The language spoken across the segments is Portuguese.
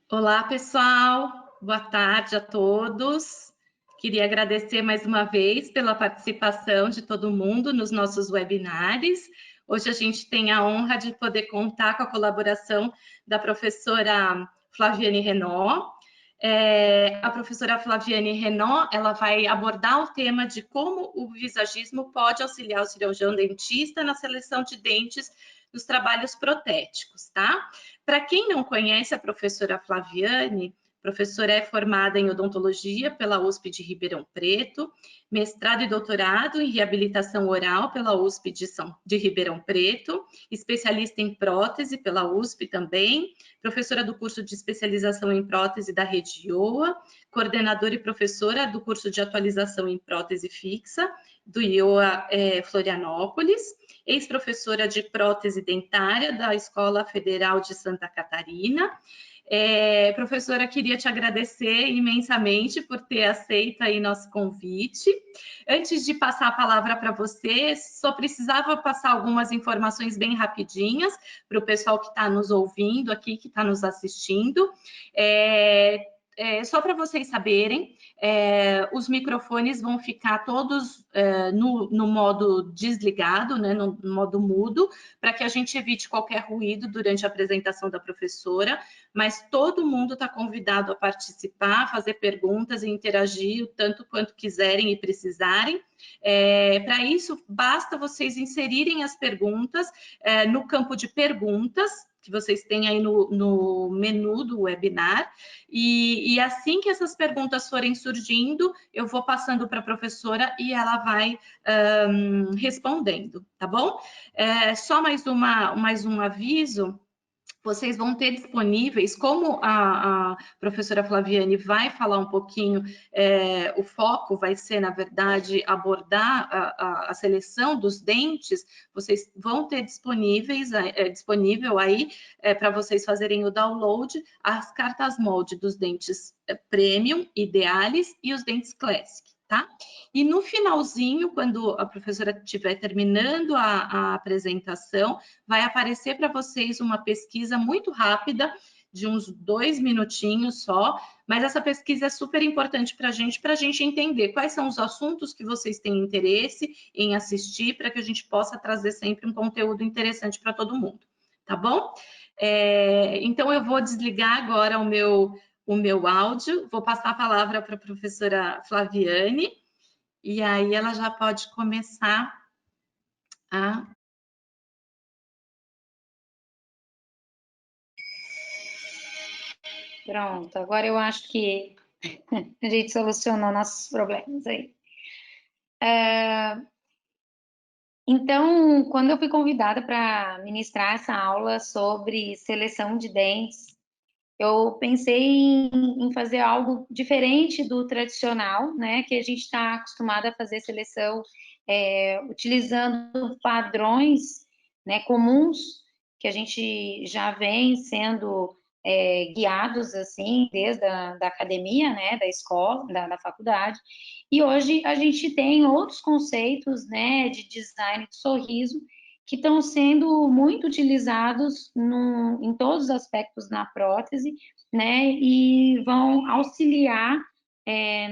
Olá, pessoal. Boa tarde a todos. Queria agradecer mais uma vez pela participação de todo mundo nos nossos webinars. Hoje a gente tem a honra de poder contar com a colaboração da professora Flaviane Renaud. A professora Flaviane Renaud, ela vai abordar o tema de como o visagismo pode auxiliar o cirurgião dentista na seleção de dentes dos trabalhos protéticos, tá? Para quem não conhece a professora Flaviane, a professora é formada em odontologia pela USP de Ribeirão Preto, mestrado e doutorado em reabilitação oral pela USP de Ribeirão Preto, especialista em prótese pela USP também, professora do curso de especialização em prótese da Rede IOA, coordenadora e professora do curso de atualização em prótese fixa do IOA Florianópolis, ex-professora de prótese dentária da Escola Federal de Santa Catarina. Professora, queria te agradecer imensamente por ter aceito aí nosso convite. Antes de passar a palavra para você, só precisava passar algumas informações bem rapidinhas para o pessoal que está nos ouvindo aqui, que está nos assistindo. Só para vocês saberem, os microfones vão ficar todos no modo desligado, né, no modo mudo, para que a gente evite qualquer ruído durante a apresentação da professora, mas todo mundo está convidado a participar, fazer perguntas e interagir o tanto quanto quiserem e precisarem. Para isso, basta vocês inserirem as perguntas no campo de perguntas, que vocês têm aí no menu do webinar, e assim que essas perguntas forem surgindo, eu vou passando para a professora e ela vai respondendo, tá bom? Só mais um aviso. Vocês vão ter disponíveis, como a professora Flaviane vai falar um pouquinho, o foco vai ser, na verdade, abordar a seleção dos dentes, vocês vão ter disponível aí para vocês fazerem o download, as cartas molde dos dentes Premium, Idealis e os dentes Classic. Tá? E no finalzinho, quando a professora estiver terminando a apresentação, vai aparecer para vocês uma pesquisa muito rápida, de uns 2 minutinhos só, mas essa pesquisa é super importante para a gente entender quais são os assuntos que vocês têm interesse em assistir, para que a gente possa trazer sempre um conteúdo interessante para todo mundo, tá bom? Então, eu vou desligar agora o meu áudio, vou passar a palavra para a professora Flaviane, e aí ela já pode começar a... Pronto, agora eu acho que a gente solucionou nossos problemas aí. Então, quando eu fui convidada para ministrar essa aula sobre seleção de dentes, eu pensei em fazer algo diferente do tradicional, né? Que a gente está acostumado a fazer seleção utilizando padrões, né, comuns que a gente já vem sendo guiados assim desde da academia, né, da escola, da faculdade. E hoje a gente tem outros conceitos, né, de design de sorriso que estão sendo muito utilizados em todos os aspectos na prótese, né, e vão auxiliar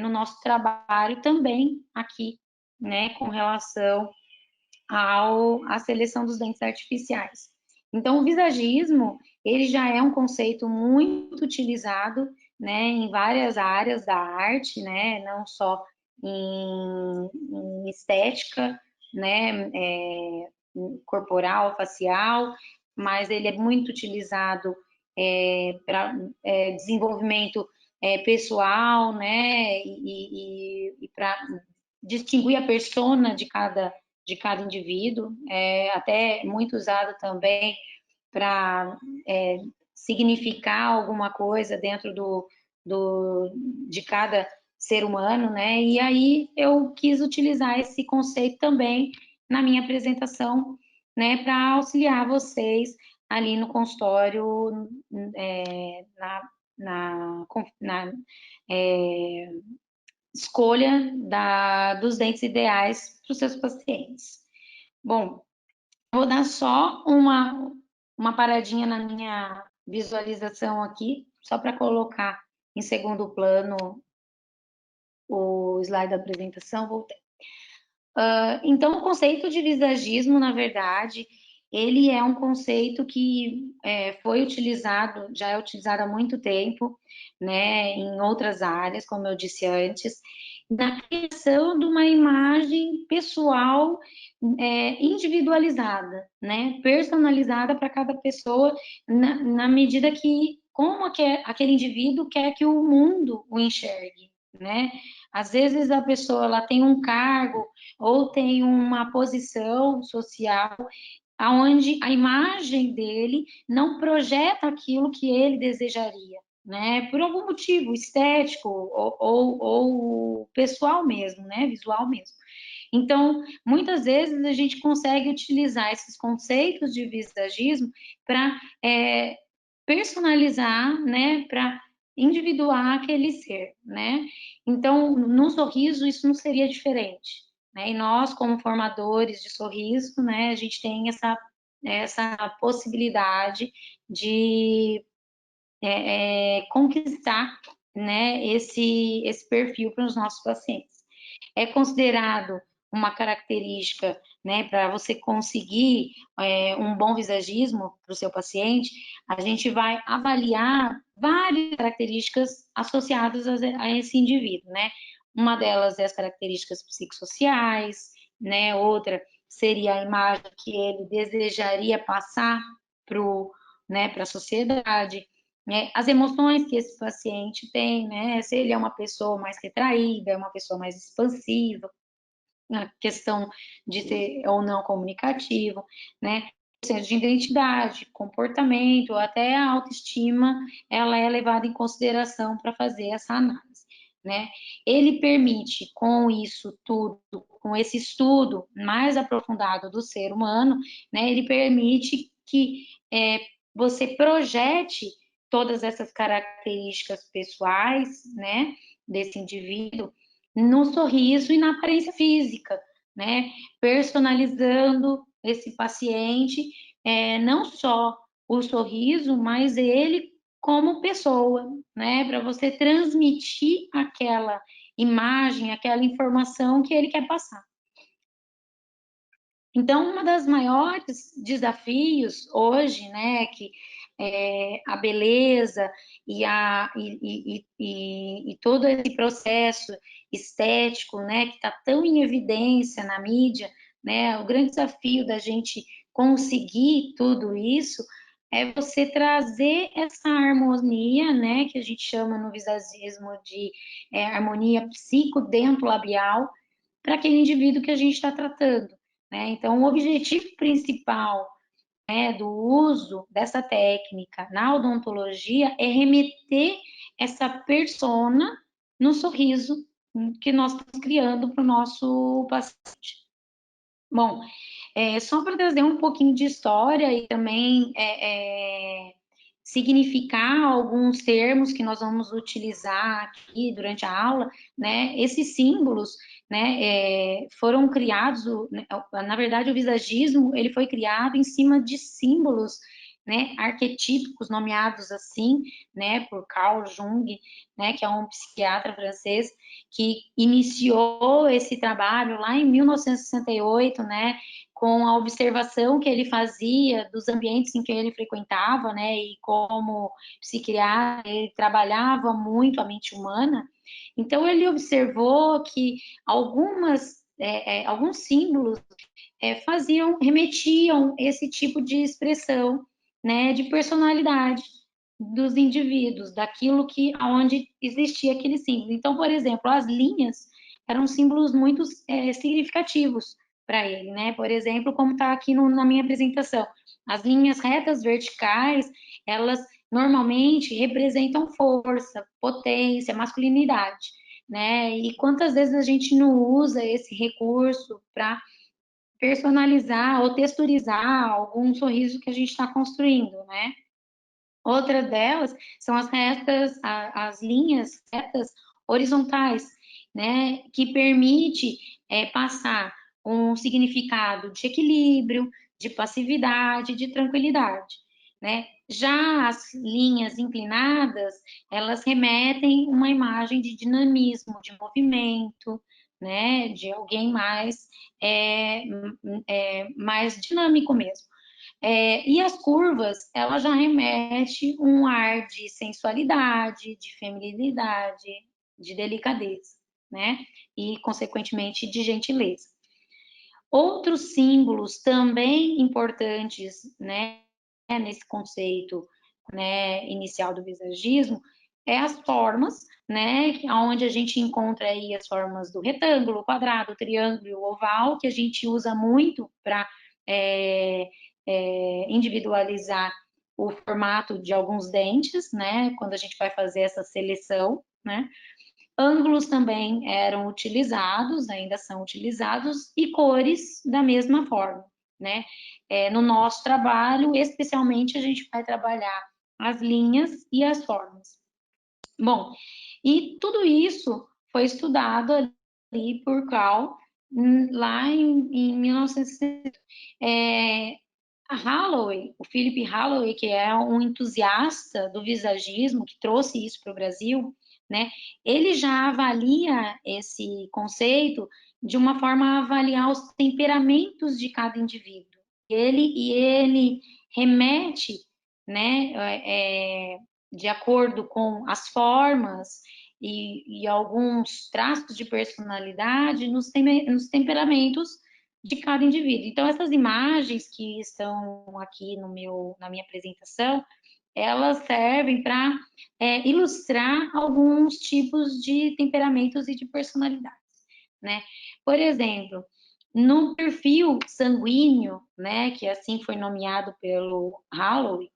no nosso trabalho também aqui, né, com relação à seleção dos dentes artificiais. Então, o visagismo, ele já é um conceito muito utilizado, né, em várias áreas da arte, né, não só em estética, né, corporal, facial, mas ele é muito utilizado para desenvolvimento pessoal, né, e para distinguir a persona de cada indivíduo, até muito usado também para significar alguma coisa dentro de cada ser humano, né? E aí eu quis utilizar esse conceito também na minha apresentação, né, para auxiliar vocês ali no consultório, na escolha dos dentes ideais para os seus pacientes. Bom, vou dar só uma paradinha na minha visualização aqui, só para colocar em segundo plano o slide da apresentação, voltei. Então, o conceito de visagismo, na verdade, ele é um conceito que foi utilizado, já é utilizado há muito tempo, né, em outras áreas, como eu disse antes, na criação de uma imagem pessoal individualizada, né, personalizada para cada pessoa, na medida que como aquele indivíduo quer que o mundo o enxergue, né? Às vezes a pessoa ela tem um cargo ou tem uma posição social aonde a imagem dele não projeta aquilo que ele desejaria, né? Por algum motivo estético ou pessoal mesmo, né? Visual mesmo. Então, muitas vezes a gente consegue utilizar esses conceitos de visagismo para personalizar, né? Para individuar aquele ser, né? Então, no sorriso isso não seria diferente, né? E nós, como formadores de sorriso, né? A gente tem essa possibilidade de conquistar, né? Esse perfil para os nossos pacientes. É considerado uma característica, né, para você conseguir um bom visagismo para o seu paciente, a gente vai avaliar várias características associadas a esse indivíduo, né? Uma delas é as características psicossociais, né? Outra seria a imagem que ele desejaria passar para a sociedade, né? As emoções que esse paciente tem, né? Se ele é uma pessoa mais retraída, é uma pessoa mais expansiva, na questão de ser ou não comunicativo, né? Senso de identidade, comportamento, até a autoestima, ela é levada em consideração para fazer essa análise, né? Ele permite, com isso tudo, com esse estudo mais aprofundado do ser humano, né? Ele permite que você projete todas essas características pessoais, né? Desse indivíduo no sorriso e na aparência física, né? Personalizando esse paciente, não só o sorriso, mas ele como pessoa, né? Para você transmitir aquela imagem, aquela informação que ele quer passar. Então, uma das maiores desafios hoje, né, que a beleza e todo esse processo estético, né, que está tão em evidência na mídia, né, o grande desafio da gente conseguir tudo isso é você trazer essa harmonia, né, que a gente chama no visagismo de harmonia psicodentolabial para aquele indivíduo que a gente está tratando. Né? Então, o objetivo principal, né, do uso dessa técnica na odontologia é remeter essa persona no sorriso que nós estamos criando para o nosso paciente. Bom, só para trazer um pouquinho de história e também significar alguns termos que nós vamos utilizar aqui durante a aula, né? Esses símbolos, né, foram criados, na verdade, o visagismo ele foi criado em cima de símbolos, né, arquetípicos nomeados assim, né, por Carl Jung, né, que é um psiquiatra francês que iniciou esse trabalho lá em 1968, né, com a observação que ele fazia dos ambientes em que ele frequentava, né, e como psiquiatra ele trabalhava muito a mente humana. Então ele observou que alguns símbolos remetiam esse tipo de expressão, né, de personalidade dos indivíduos, daquilo que aonde existia aquele símbolo. Então, por exemplo, as linhas eram símbolos muito significativos para ele, né? Por exemplo, como está aqui na minha apresentação, as linhas retas verticais, elas normalmente representam força, potência, masculinidade, né? E quantas vezes a gente não usa esse recurso para personalizar ou texturizar algum sorriso que a gente está construindo, né? Outra delas são as linhas retas horizontais, né? Que permite passar um significado de equilíbrio, de passividade, de tranquilidade. né? Já as linhas inclinadas, elas remetem uma imagem de dinamismo, de movimento, né? De alguém mais dinâmico mesmo. E as curvas, ela já remete um ar de sensualidade, de feminilidade, de delicadeza, né? E, consequentemente, de gentileza. Outros símbolos também importantes, né, nesse conceito, né, inicial do visagismo, é as formas, né, onde a gente encontra aí as formas do retângulo, quadrado, triângulo e oval, que a gente usa muito para individualizar o formato de alguns dentes, né, quando a gente vai fazer essa seleção, né. Ângulos também eram utilizados, ainda são utilizados, e cores da mesma forma, né? No nosso trabalho, especialmente, a gente vai trabalhar as linhas e as formas. Bom, e tudo isso foi estudado ali por Carl, lá em 1960. A Holloway, o Philip Holloway, que é um entusiasta do visagismo, que trouxe isso para o Brasil, né? Ele já avalia esse conceito de uma forma a avaliar os temperamentos de cada indivíduo. Ele remete, né, de acordo com as formas e alguns traços de personalidade nos temperamentos de cada indivíduo. Então, essas imagens que estão aqui na minha apresentação, elas servem para ilustrar alguns tipos de temperamentos e de personalidades, né? Por exemplo, no perfil sanguíneo, né, que assim foi nomeado pelo Holloway,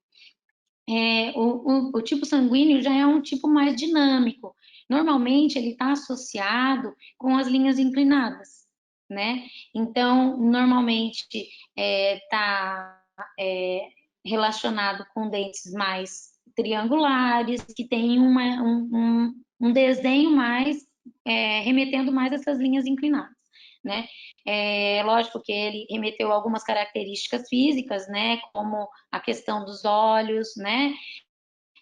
o tipo sanguíneo já é um tipo mais dinâmico. Normalmente, ele está associado com as linhas inclinadas, né? Então, normalmente, está relacionado com dentes mais triangulares, que tem um desenho mais, remetendo mais a essas linhas inclinadas, né? Lógico que ele remeteu algumas características físicas, né? Como a questão dos olhos, né?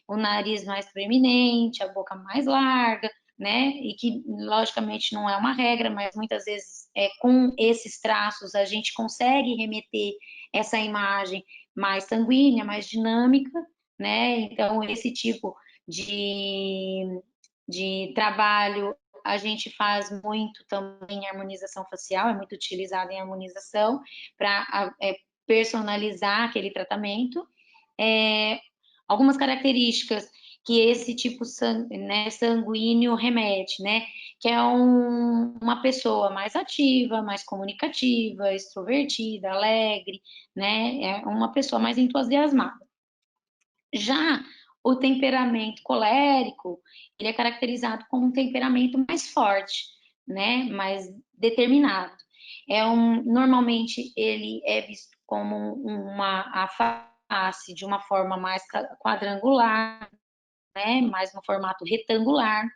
O nariz mais proeminente, a boca mais larga, né? E que, logicamente, não é uma regra, mas muitas vezes, com esses traços, a gente consegue remeter essa imagem mais sanguínea, mais dinâmica, né? Então, esse tipo de trabalho a gente faz muito também em harmonização facial, é muito utilizado em harmonização para personalizar aquele tratamento. Algumas características que esse tipo sanguíneo remete, né? Que é uma pessoa mais ativa, mais comunicativa, extrovertida, alegre, né? É uma pessoa mais entusiasmada. Já o temperamento colérico, ele é caracterizado como um temperamento mais forte, né? Mais determinado. Normalmente ele é visto como a face de uma forma mais quadrangular, né? Mais no formato retangular.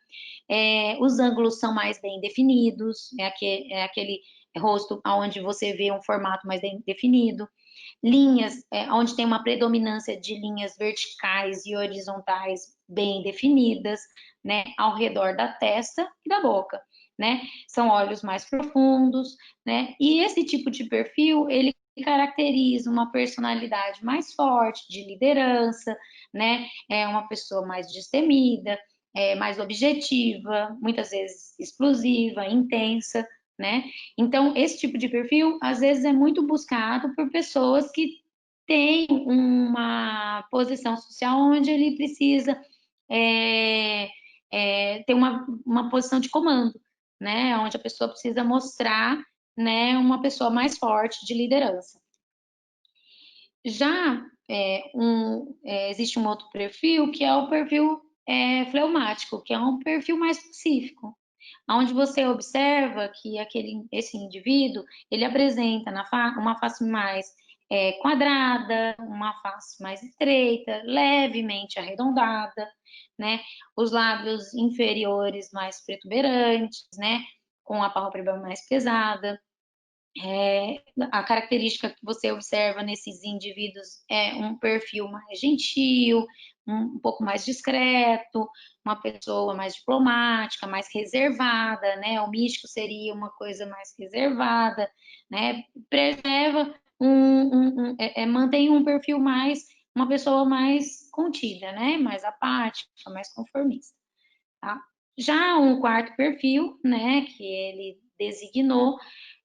Os ângulos são mais bem definidos, é aquele rosto onde você vê um formato mais bem definido. Linhas, onde tem uma predominância de linhas verticais e horizontais bem definidas, né, ao redor da testa e da boca, né? São olhos mais profundos, né? E esse tipo de perfil, ele caracteriza uma personalidade mais forte, de liderança, né? É uma pessoa mais destemida, mais objetiva, muitas vezes explosiva, intensa, né? Então, esse tipo de perfil, às vezes, é muito buscado por pessoas que têm uma posição social onde ele precisa ter uma posição de comando, né? Onde a pessoa precisa mostrar, né, uma pessoa mais forte de liderança. Já existe um outro perfil, que é o perfil fleumático, que é um perfil mais pacífico, onde você observa que esse indivíduo, ele apresenta uma face mais quadrada, uma face mais estreita, levemente arredondada, né? Os lábios inferiores mais protuberantes, né? Com a pálpebra mais pesada. A característica que você observa nesses indivíduos é um perfil mais gentil, um pouco mais discreto, uma pessoa mais diplomática, mais reservada, né? O místico seria uma coisa mais reservada, né? Preserva mantém um perfil mais, uma pessoa mais contida, né? Mais apática, mais conformista, tá? Já um quarto perfil, né, que ele designou,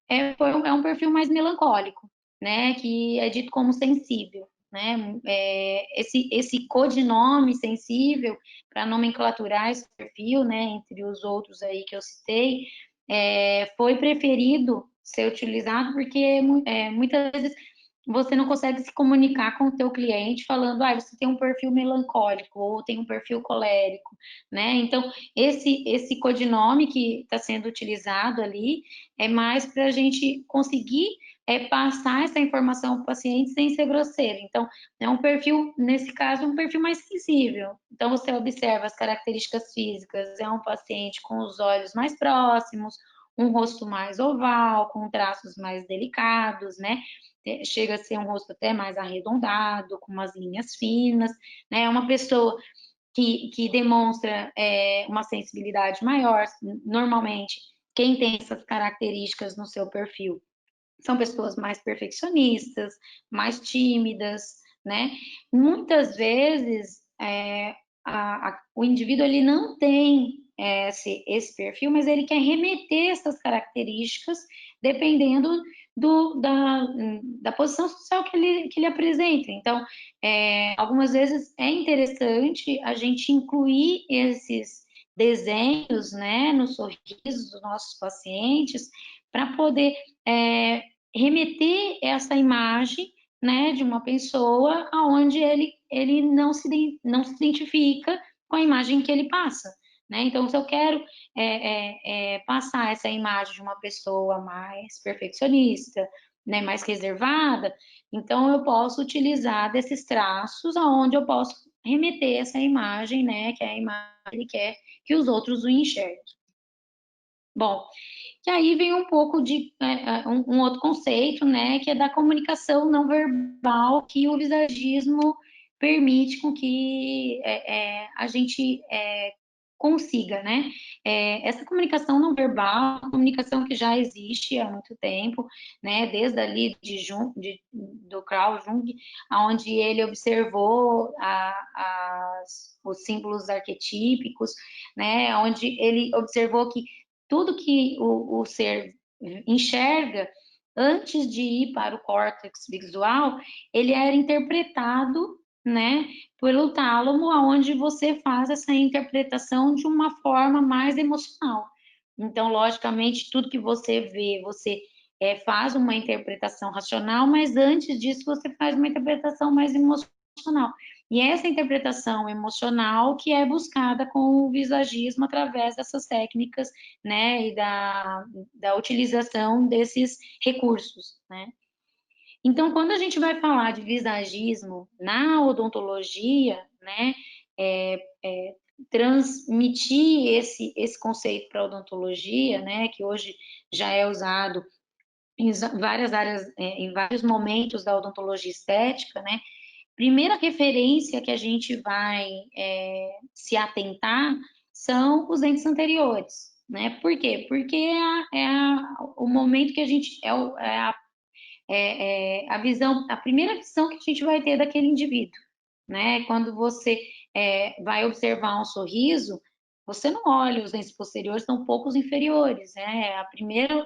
é um perfil mais melancólico, né, que é dito como sensível, né, esse codinome sensível, para nomenclaturar esse perfil, né, entre os outros aí que eu citei, foi preferido ser utilizado porque muitas vezes você não consegue se comunicar com o teu cliente falando, você tem um perfil melancólico ou tem um perfil colérico, né? Então, esse codinome que está sendo utilizado ali é mais para a gente conseguir passar essa informação para o paciente sem ser grosseiro. Então, é um perfil, nesse caso, um perfil mais sensível. Então, você observa as características físicas, é um paciente com os olhos mais próximos, um rosto mais oval, com traços mais delicados, né? Chega a ser um rosto até mais arredondado, com umas linhas finas, né? É uma pessoa que demonstra uma sensibilidade maior. Normalmente, quem tem essas características no seu perfil são pessoas mais perfeccionistas, mais tímidas, né? Muitas vezes o indivíduo ele não tem esse perfil, mas ele quer remeter essas características dependendo da posição social que ele apresenta. Então, algumas vezes é interessante a gente incluir esses desenhos, né, nos sorrisos dos nossos pacientes, para poder remeter essa imagem, né, de uma pessoa aonde ele não se identifica com a imagem que ele passa, né? Então, se eu quero passar essa imagem de uma pessoa mais perfeccionista, né, mais reservada, então eu posso utilizar desses traços aonde eu posso remeter essa imagem, né, que é a imagem que ele quer que os outros o enxerguem. Bom, que aí vem um pouco de um outro conceito, né, que é da comunicação não verbal, que o visagismo permite com que a gente consiga, né? Essa comunicação não verbal, uma comunicação que já existe há muito tempo, né? Desde ali do Carl Jung, onde ele observou os símbolos arquetípicos, né? Onde ele observou que tudo que o ser enxerga antes de ir para o córtex visual, ele era interpretado, né, pelo tálamo, aonde você faz essa interpretação de uma forma mais emocional. Então, logicamente, tudo que você vê, você faz uma interpretação racional, mas antes disso você faz uma interpretação mais emocional. E essa interpretação emocional que é buscada com o visagismo através dessas técnicas, né, e da utilização desses recursos, né. Então, quando a gente vai falar de visagismo na odontologia, né, transmitir esse conceito para a odontologia, né, que hoje já é usado em várias áreas, em vários momentos da odontologia estética, né, primeira referência que a gente vai se atentar são os dentes anteriores, né? Por quê? Porque o momento que a gente a visão, a primeira visão que a gente vai ter daquele indivíduo, né? Quando você vai observar um sorriso, você não olha os dentes posteriores, são poucos inferiores, né?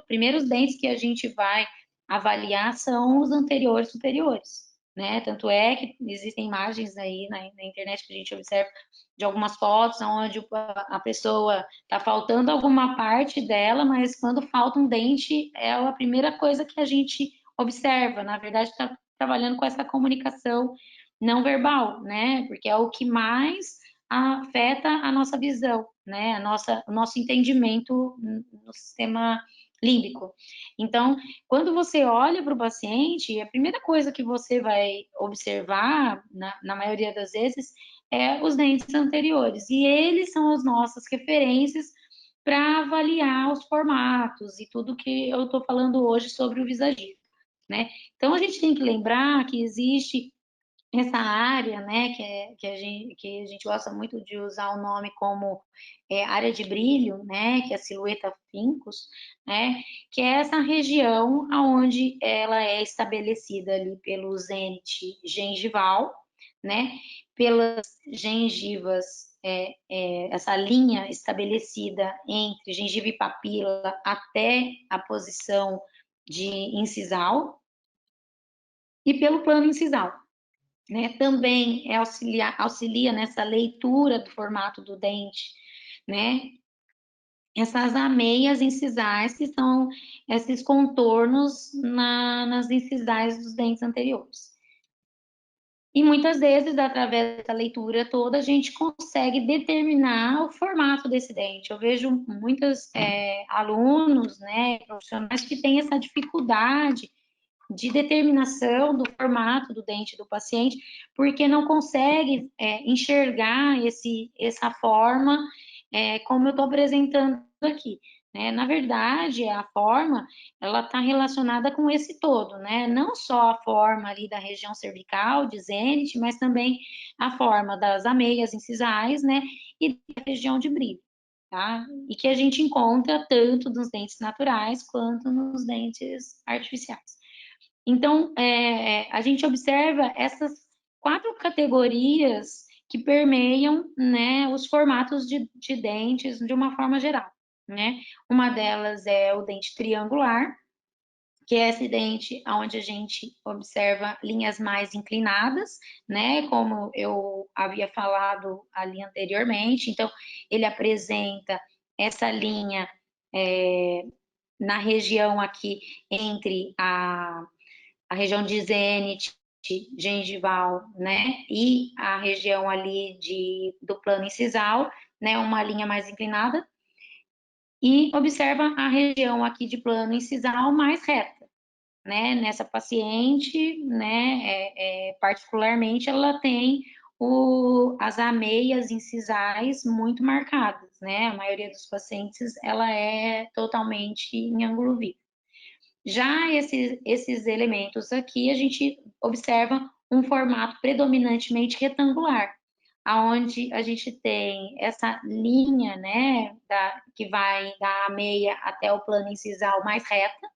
Primeiros dentes que a gente vai avaliar são os anteriores superiores, né? Tanto é que existem imagens aí na internet que a gente observa de algumas fotos onde a pessoa está faltando alguma parte dela, mas quando falta um dente, é a primeira coisa que a gente observa. Na verdade, está trabalhando com essa comunicação não verbal, né? Porque é o que mais afeta a nossa visão, né? O nosso entendimento no sistema límbico. Então, quando você olha para o paciente, a primeira coisa que você vai observar, na maioria das vezes, é os dentes anteriores. E eles são as nossas referências para avaliar os formatos e tudo que eu estou falando hoje sobre o visagismo, né? Então, a gente tem que lembrar que existe essa área, né, que a gente gosta muito de usar o nome como área de brilho, né, que é a silhueta fincus, né, que é essa região aonde ela é estabelecida ali pelo zênite gengival, né, pelas gengivas, essa linha estabelecida entre gengiva e papila até a posição de incisal, e pelo plano incisal. Né, também auxilia nessa leitura do formato do dente, né? Essas ameias incisais, que são esses contornos nas incisais dos dentes anteriores. E muitas vezes, através dessa leitura toda, a gente consegue determinar o formato desse dente. Eu vejo muitos alunos, né, profissionais que têm essa dificuldade de determinação do formato do dente do paciente, porque não consegue enxergar essa forma como eu estou apresentando aqui. Né? Na verdade, a forma, ela está relacionada com esse todo, né? Não só a forma ali da região cervical, de zênite, mas também a forma das ameias incisais, né? E da região de brilho. Tá? E que a gente encontra tanto nos dentes naturais quanto nos dentes artificiais. Então, a gente observa essas 4 categorias que permeiam, né, os formatos de dentes de uma forma geral, né? Uma delas é o dente triangular, que é esse dente onde a gente observa linhas mais inclinadas, né? Como eu havia falado ali anteriormente. Então, ele apresenta essa linha na região aqui entre a região de zênite gengival, né, e a região ali do plano incisal, né, uma linha mais inclinada, e observa a região aqui de plano incisal mais reta, né, nessa paciente, né, particularmente ela tem as ameias incisais muito marcadas, né, a maioria dos pacientes ela é totalmente em ângulo vivo. Já esses elementos aqui, a gente observa um formato predominantemente retangular, aonde a gente tem essa linha, né, que vai da meia até o plano incisal mais reta.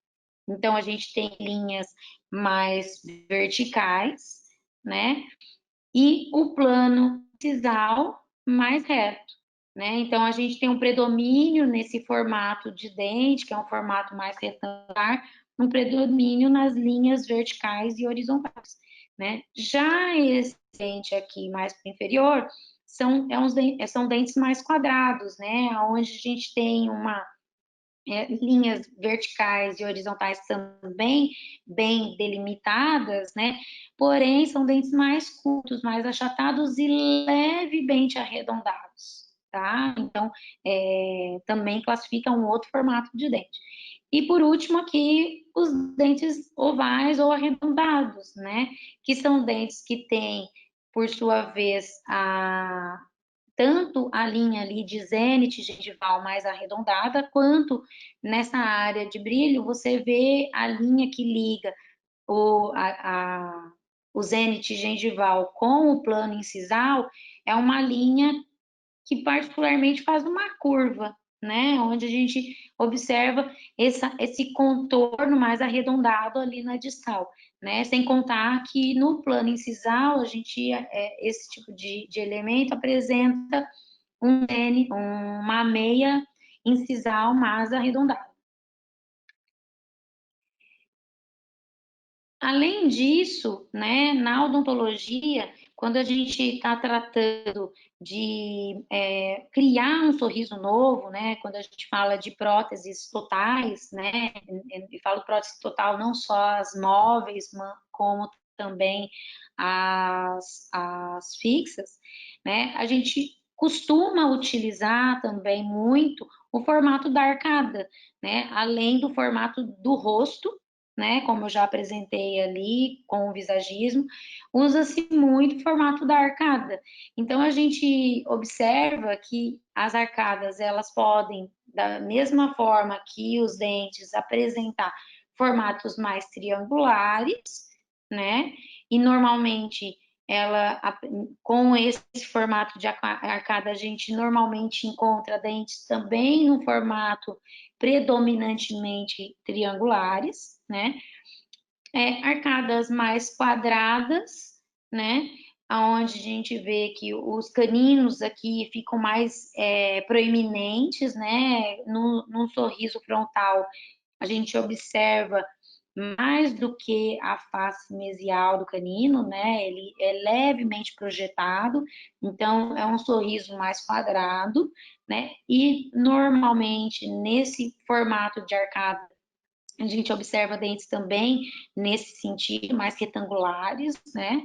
Então, a gente tem linhas mais verticais, né, e o plano incisal mais reto. Né? Então, a gente tem um predomínio nesse formato de dente, que é um formato mais retangular, um predomínio nas linhas verticais e horizontais. Né? Já esse dente aqui mais para inferior são dentes mais quadrados, né? Onde a gente tem linhas verticais e horizontais também bem delimitadas, né? Porém, são dentes mais curtos, mais achatados e levemente arredondados, tá? Então, também classifica um outro formato de dente. E por último aqui, os dentes ovais ou arredondados, né? Que são dentes que têm, por sua vez, tanto a linha ali de zênite gengival mais arredondada, quanto nessa área de brilho, você vê a linha que liga o zênite gengival com o plano incisal, é uma linha que particularmente faz uma curva, né? Onde a gente observa esse contorno mais arredondado ali na distal, né? Sem contar que no plano incisal, esse tipo de elemento apresenta uma meia incisal mais arredondada. Além disso, né, na odontologia, quando a gente está tratando de criar um sorriso novo, né, quando a gente fala de próteses totais, né, e falo prótese total não só as móveis, como também as fixas, né, a gente costuma utilizar também muito o formato da arcada, né, além do formato do rosto, né, como eu já apresentei ali com o visagismo, usa-se muito o formato da arcada. Então, a gente observa que as arcadas, elas podem da mesma forma que os dentes, apresentar formatos mais triangulares, né? E normalmente ela, com esse formato de arcada, a gente normalmente encontra dentes também no formato predominantemente triangulares, né? Arcadas mais quadradas, né? Onde a gente vê que os caninos aqui ficam mais proeminentes, né? No sorriso frontal, a gente observa mais do que a face mesial do canino, né? Ele é levemente projetado, então é um sorriso mais quadrado, né? E normalmente nesse formato de arcada a gente observa dentes também nesse sentido, mais retangulares, né?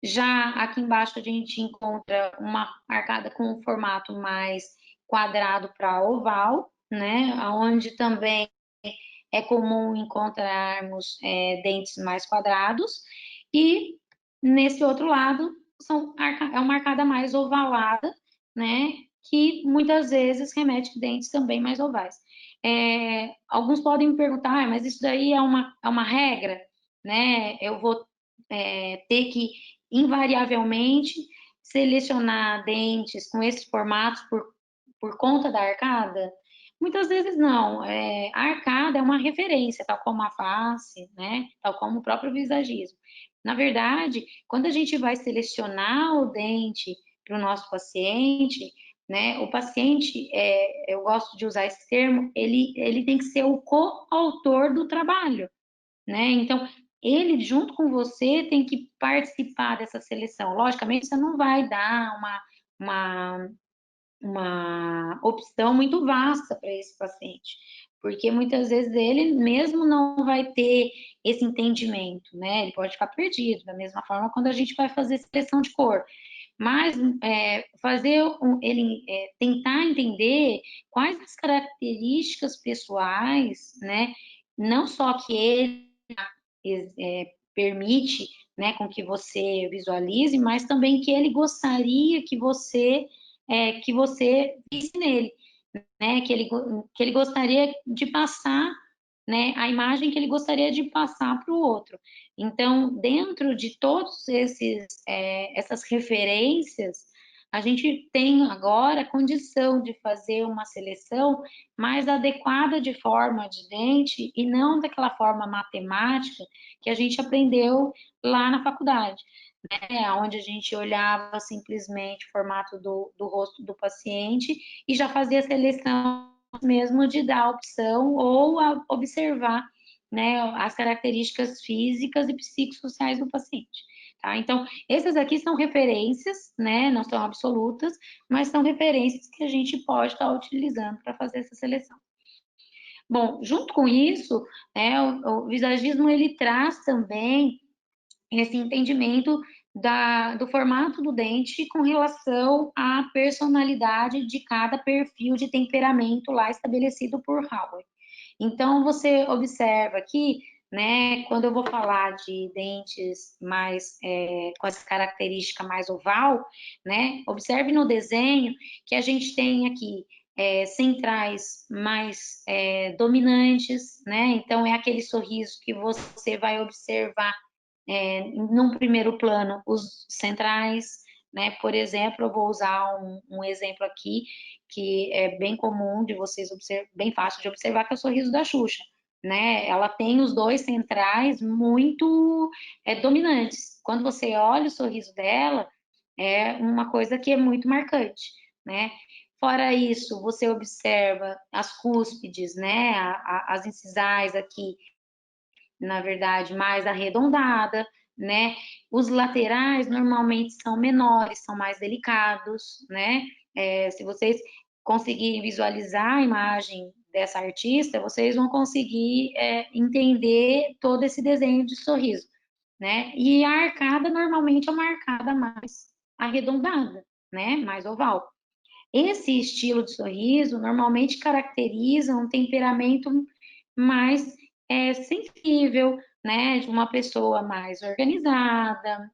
Já aqui embaixo a gente encontra uma arcada com um formato mais quadrado para oval, né? Onde também é comum encontrarmos dentes mais quadrados. E nesse outro lado é uma arcada mais ovalada, né? Que muitas vezes remete a dentes também mais ovais. Alguns podem me perguntar, mas isso daí é uma regra, né? Eu vou ter que invariavelmente selecionar dentes com esses formatos por conta da arcada? Muitas vezes não. A arcada é uma referência, tal como a face, né? Tal como o próprio visagismo. Na verdade, quando a gente vai selecionar o dente para o nosso paciente, né? O paciente, eu gosto de usar esse termo, ele tem que ser o coautor do trabalho, né? Então, ele, junto com você, tem que participar dessa seleção. Logicamente, você não vai dar uma, uma opção muito vasta para esse paciente, porque muitas vezes ele mesmo não vai ter esse entendimento, né? Ele pode ficar perdido, da mesma forma quando a gente vai fazer seleção de cor. Mas fazer ele tentar entender quais as características pessoais, né? Não só que ele permite, né, com que você visualize, mas também que ele gostaria que você visse nele, né, que ele gostaria de passar, né, a imagem que ele gostaria de passar para o outro. Então, dentro de todos essas referências, a gente tem agora a condição de fazer uma seleção mais adequada de forma de dente e não daquela forma matemática que a gente aprendeu lá na faculdade, né? Onde a gente olhava simplesmente o formato do rosto do paciente e já fazia a seleção mesmo de dar a opção ou a observar, né, as características físicas e psicossociais do paciente. Tá? Então, essas aqui são referências, né, não são absolutas, mas são referências que a gente pode estar utilizando para fazer essa seleção. Bom, junto com isso, né, o visagismo ele traz também esse entendimento do formato do dente com relação à personalidade de cada perfil de temperamento lá estabelecido por Howard. Então, você observa aqui, né, quando eu vou falar de dentes mais com essa característica mais oval, né, observe no desenho que a gente tem aqui centrais mais dominantes, né, então é aquele sorriso que você vai observar num primeiro plano os centrais, né, por exemplo, eu vou usar um exemplo aqui que é bem comum de vocês observar, bem fácil de observar, que é o sorriso da Xuxa, né? Ela tem os dois centrais muito dominantes. Quando você olha o sorriso dela, é uma coisa que é muito marcante, né? Fora isso, você observa as cúspides, né? As incisais aqui, na verdade, mais arredondada, né? Os laterais normalmente são menores, são mais delicados, né? Se vocês conseguirem visualizar a imagem dessa artista, vocês vão conseguir entender todo esse desenho de sorriso, né? E a arcada normalmente é uma arcada mais arredondada, né? Mais oval. Esse estilo de sorriso normalmente caracteriza um temperamento mais sensível, né, de uma pessoa mais organizada,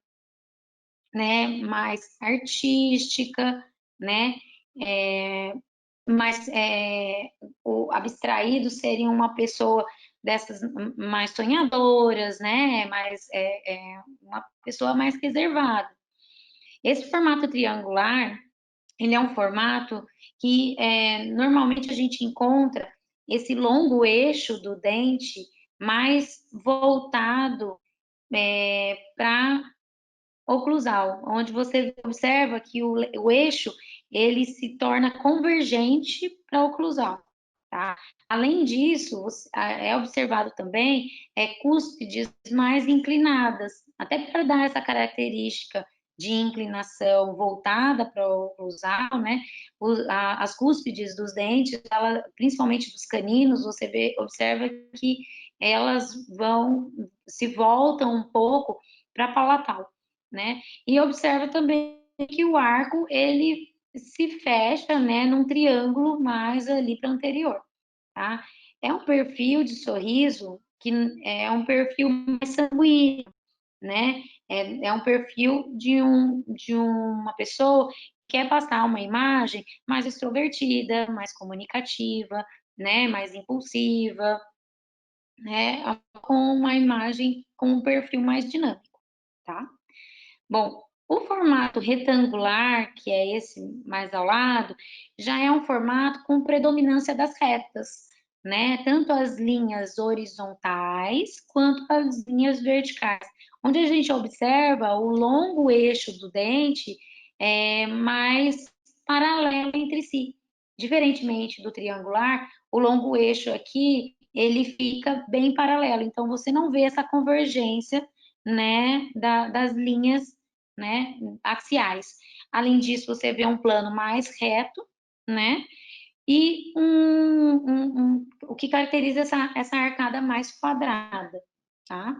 né, mais artística, né, mais abstraído seria uma pessoa dessas mais sonhadoras, né? Uma pessoa mais reservada. Esse formato triangular, ele é um formato que normalmente a gente encontra esse longo eixo do dente mais voltado para oclusal, onde você observa que o eixo ele se torna convergente para oclusal. Tá? Além disso, é observado também cúspides mais inclinadas, até para dar essa característica de inclinação voltada para o oclusal, né? As cúspides dos dentes, principalmente dos caninos, você observa que elas se voltam um pouco para a palatal, né? E observa também que o arco ele se fecha, né, num triângulo mais ali para anterior, tá? É um perfil de sorriso que é um perfil mais sanguíneo, né? É um perfil de uma pessoa que quer passar uma imagem mais extrovertida, mais comunicativa, né? Mais impulsiva, né? Com uma imagem com um perfil mais dinâmico, tá? Bom, o formato retangular, que é esse mais ao lado, já é um formato com predominância das retas, né? Tanto as linhas horizontais quanto as linhas verticais, onde a gente observa o longo eixo do dente mais paralelo entre si. Diferentemente do triangular, o longo eixo aqui, ele fica bem paralelo, então você não vê essa convergência, né, das linhas, né, axiais. Além disso, você vê um plano mais reto, né, e o que caracteriza essa arcada mais quadrada, tá?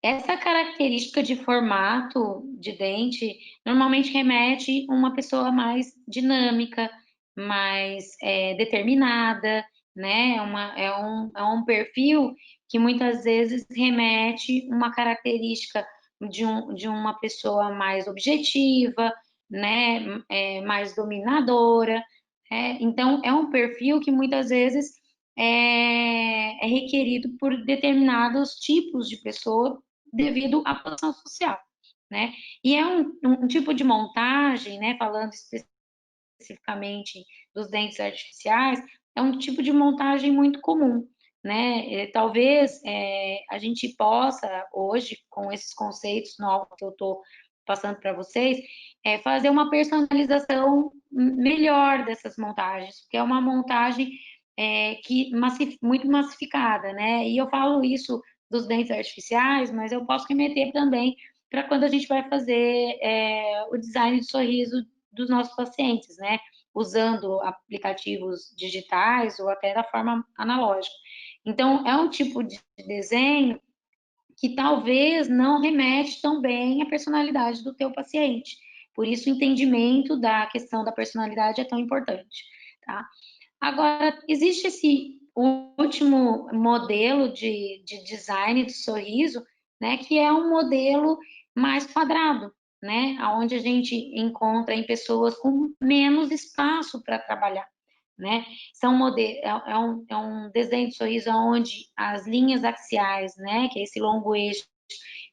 Essa característica de formato de dente normalmente remete a uma pessoa mais dinâmica, mais determinada, né? É um perfil que muitas vezes remete uma característica de uma pessoa mais objetiva, né? Mais dominadora. Então, é um perfil que muitas vezes é requerido por determinados tipos de pessoa devido à posição social, né? E é um tipo de montagem, né? Falando especificamente dos dentes artificiais, é um tipo de montagem muito comum, né? Talvez a gente possa hoje, com esses conceitos novos que eu estou passando para vocês, fazer uma personalização melhor dessas montagens, porque é uma montagem muito massificada, né? E eu falo isso dos dentes artificiais, mas eu posso remeter também para quando a gente vai fazer o design de sorriso dos nossos pacientes, né? Usando aplicativos digitais ou até da forma analógica. Então, é um tipo de desenho que talvez não remete tão bem à personalidade do teu paciente. Por isso, o entendimento da questão da personalidade é tão importante, tá? Agora, existe esse último modelo de design de sorriso, né, que é um modelo mais quadrado, né, onde a gente encontra em pessoas com menos espaço para trabalhar, né. É um desenho de sorriso onde as linhas axiais, né, que é esse longo eixo,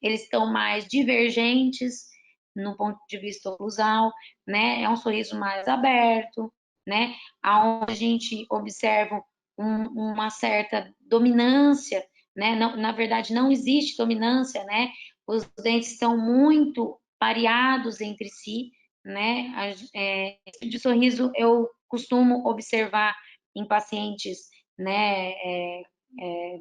eles estão mais divergentes no ponto de vista oclusal, né, é um sorriso mais aberto, né, onde a gente observa uma certa dominância, né, não, na verdade não existe dominância, né, os dentes são muito pareados entre si, né, de sorriso eu costumo observar em pacientes, né,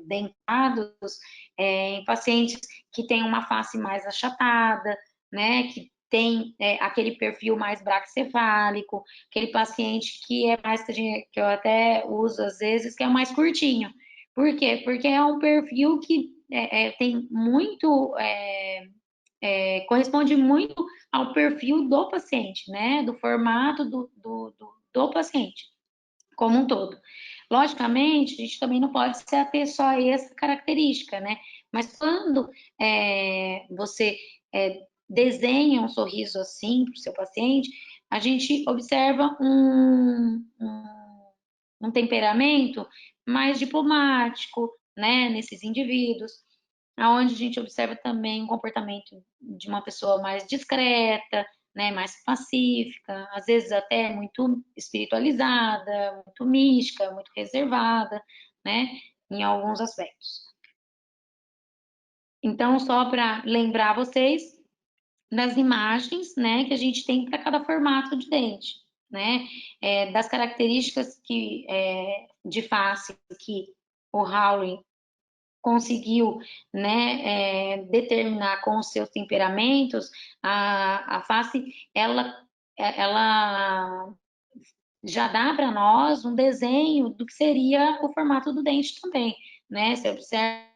dentados, em pacientes que têm uma face mais achatada, né, que tem aquele perfil mais braquicefálico, aquele paciente que é mais, que eu até uso às vezes, que é mais curtinho. Por quê? Porque é um perfil que tem muito, corresponde muito ao perfil do paciente, né? Do formato do paciente como um todo. Logicamente, a gente também não pode se ater só a essa característica, né? Mas quando você desenha um sorriso assim para o seu paciente, a gente observa um temperamento mais diplomático, né, nesses indivíduos, aonde a gente observa também um comportamento de uma pessoa mais discreta, né, mais pacífica, às vezes até muito espiritualizada, muito mística, muito reservada, né, em alguns aspectos. Então, só para lembrar vocês das imagens, né, que a gente tem para cada formato de dente, né, das características de face que o Howling conseguiu, né, determinar com os seus temperamentos, a face, ela já dá para nós um desenho do que seria o formato do dente também, né? Você observa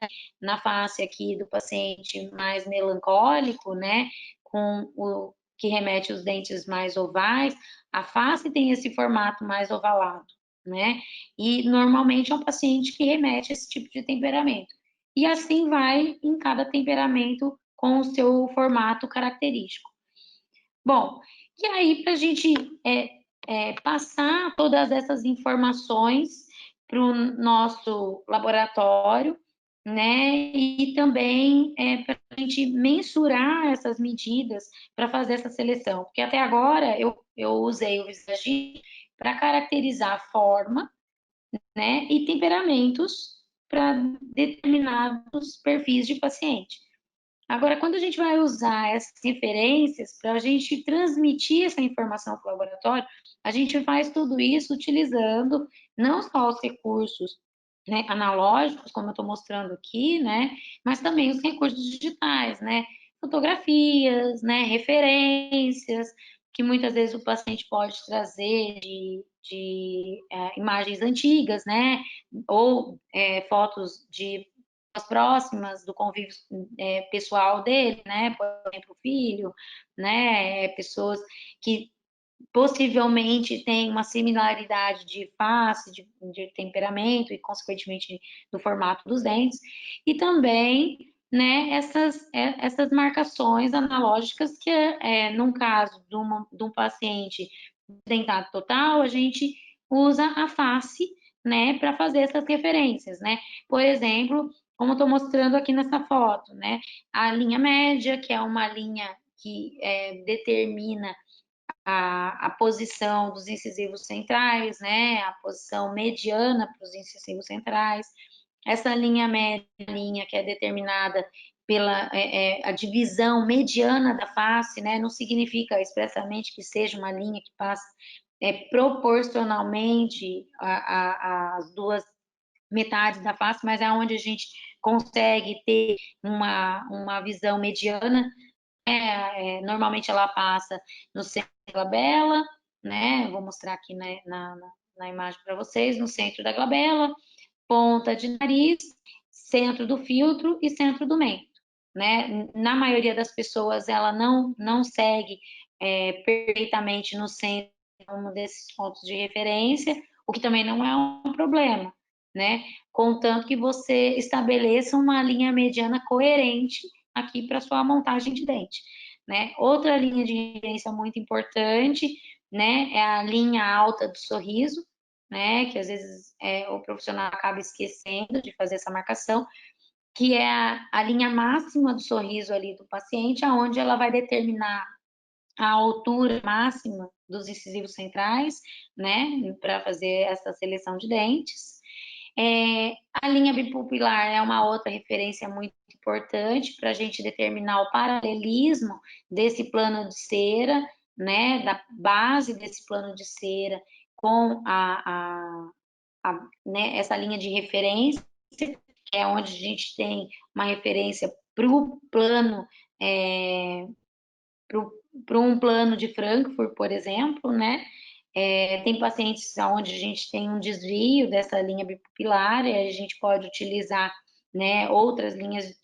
na face aqui do paciente mais melancólico, né, com o que remete aos dentes mais ovais, a face tem esse formato mais ovalado, né? E normalmente é um paciente que remete a esse tipo de temperamento. E assim vai em cada temperamento com o seu formato característico. Bom, e aí para a gente passar todas essas informações para o nosso laboratório, né? E também para a gente mensurar essas medidas para fazer essa seleção, porque até agora eu usei o Visagir para caracterizar a forma, né? E temperamentos para determinados perfis de paciente. Agora, quando a gente vai usar essas referências para a gente transmitir essa informação para o laboratório, a gente faz tudo isso utilizando não só os recursos, né, analógicos, como eu estou mostrando aqui, né, mas também os recursos digitais, né, fotografias, né, referências, que muitas vezes o paciente pode trazer de imagens antigas, né, ou fotos de próximas do convívio pessoal dele, né? Por exemplo, o filho, né? Pessoas que possivelmente têm uma similaridade de face, de temperamento e, consequentemente, do formato dos dentes. E também, né? Essas marcações analógicas que, num caso de um paciente dentado total, a gente usa a face, né? Para fazer essas referências, né? Por exemplo, como eu estou mostrando aqui nessa foto, né? A linha média, que é uma linha que determina a posição dos incisivos centrais, né? A posição mediana para os incisivos centrais. Essa linha média, linha que é determinada pela a divisão mediana da face, né? Não significa expressamente que seja uma linha que passa proporcionalmente às duas metades da face, mas é onde a gente consegue ter uma visão mediana. Normalmente ela passa no centro da glabela, né? Vou mostrar aqui na imagem para vocês, no centro da glabela, ponta de nariz, centro do filtro e centro do mento, né? Na maioria das pessoas ela não segue perfeitamente no centro um desses pontos de referência, o que também não é um problema, né? Contanto que você estabeleça uma linha mediana coerente aqui para sua montagem de dente, né? Outra linha de referência muito importante, né, é a linha alta do sorriso, né, que às vezes o profissional acaba esquecendo de fazer essa marcação, que é a linha máxima do sorriso ali do paciente, aonde ela vai determinar a altura máxima dos incisivos centrais, né, para fazer essa seleção de dentes. A linha bipupilar é uma outra referência muito importante para a gente determinar o paralelismo desse plano de cera, né, da base desse plano de cera com né, essa linha de referência, que é onde a gente tem uma referência para o plano, para um plano de Frankfurt, por exemplo, né? Tem pacientes onde a gente tem um desvio dessa linha bipupilar e a gente pode utilizar, né, outras linhas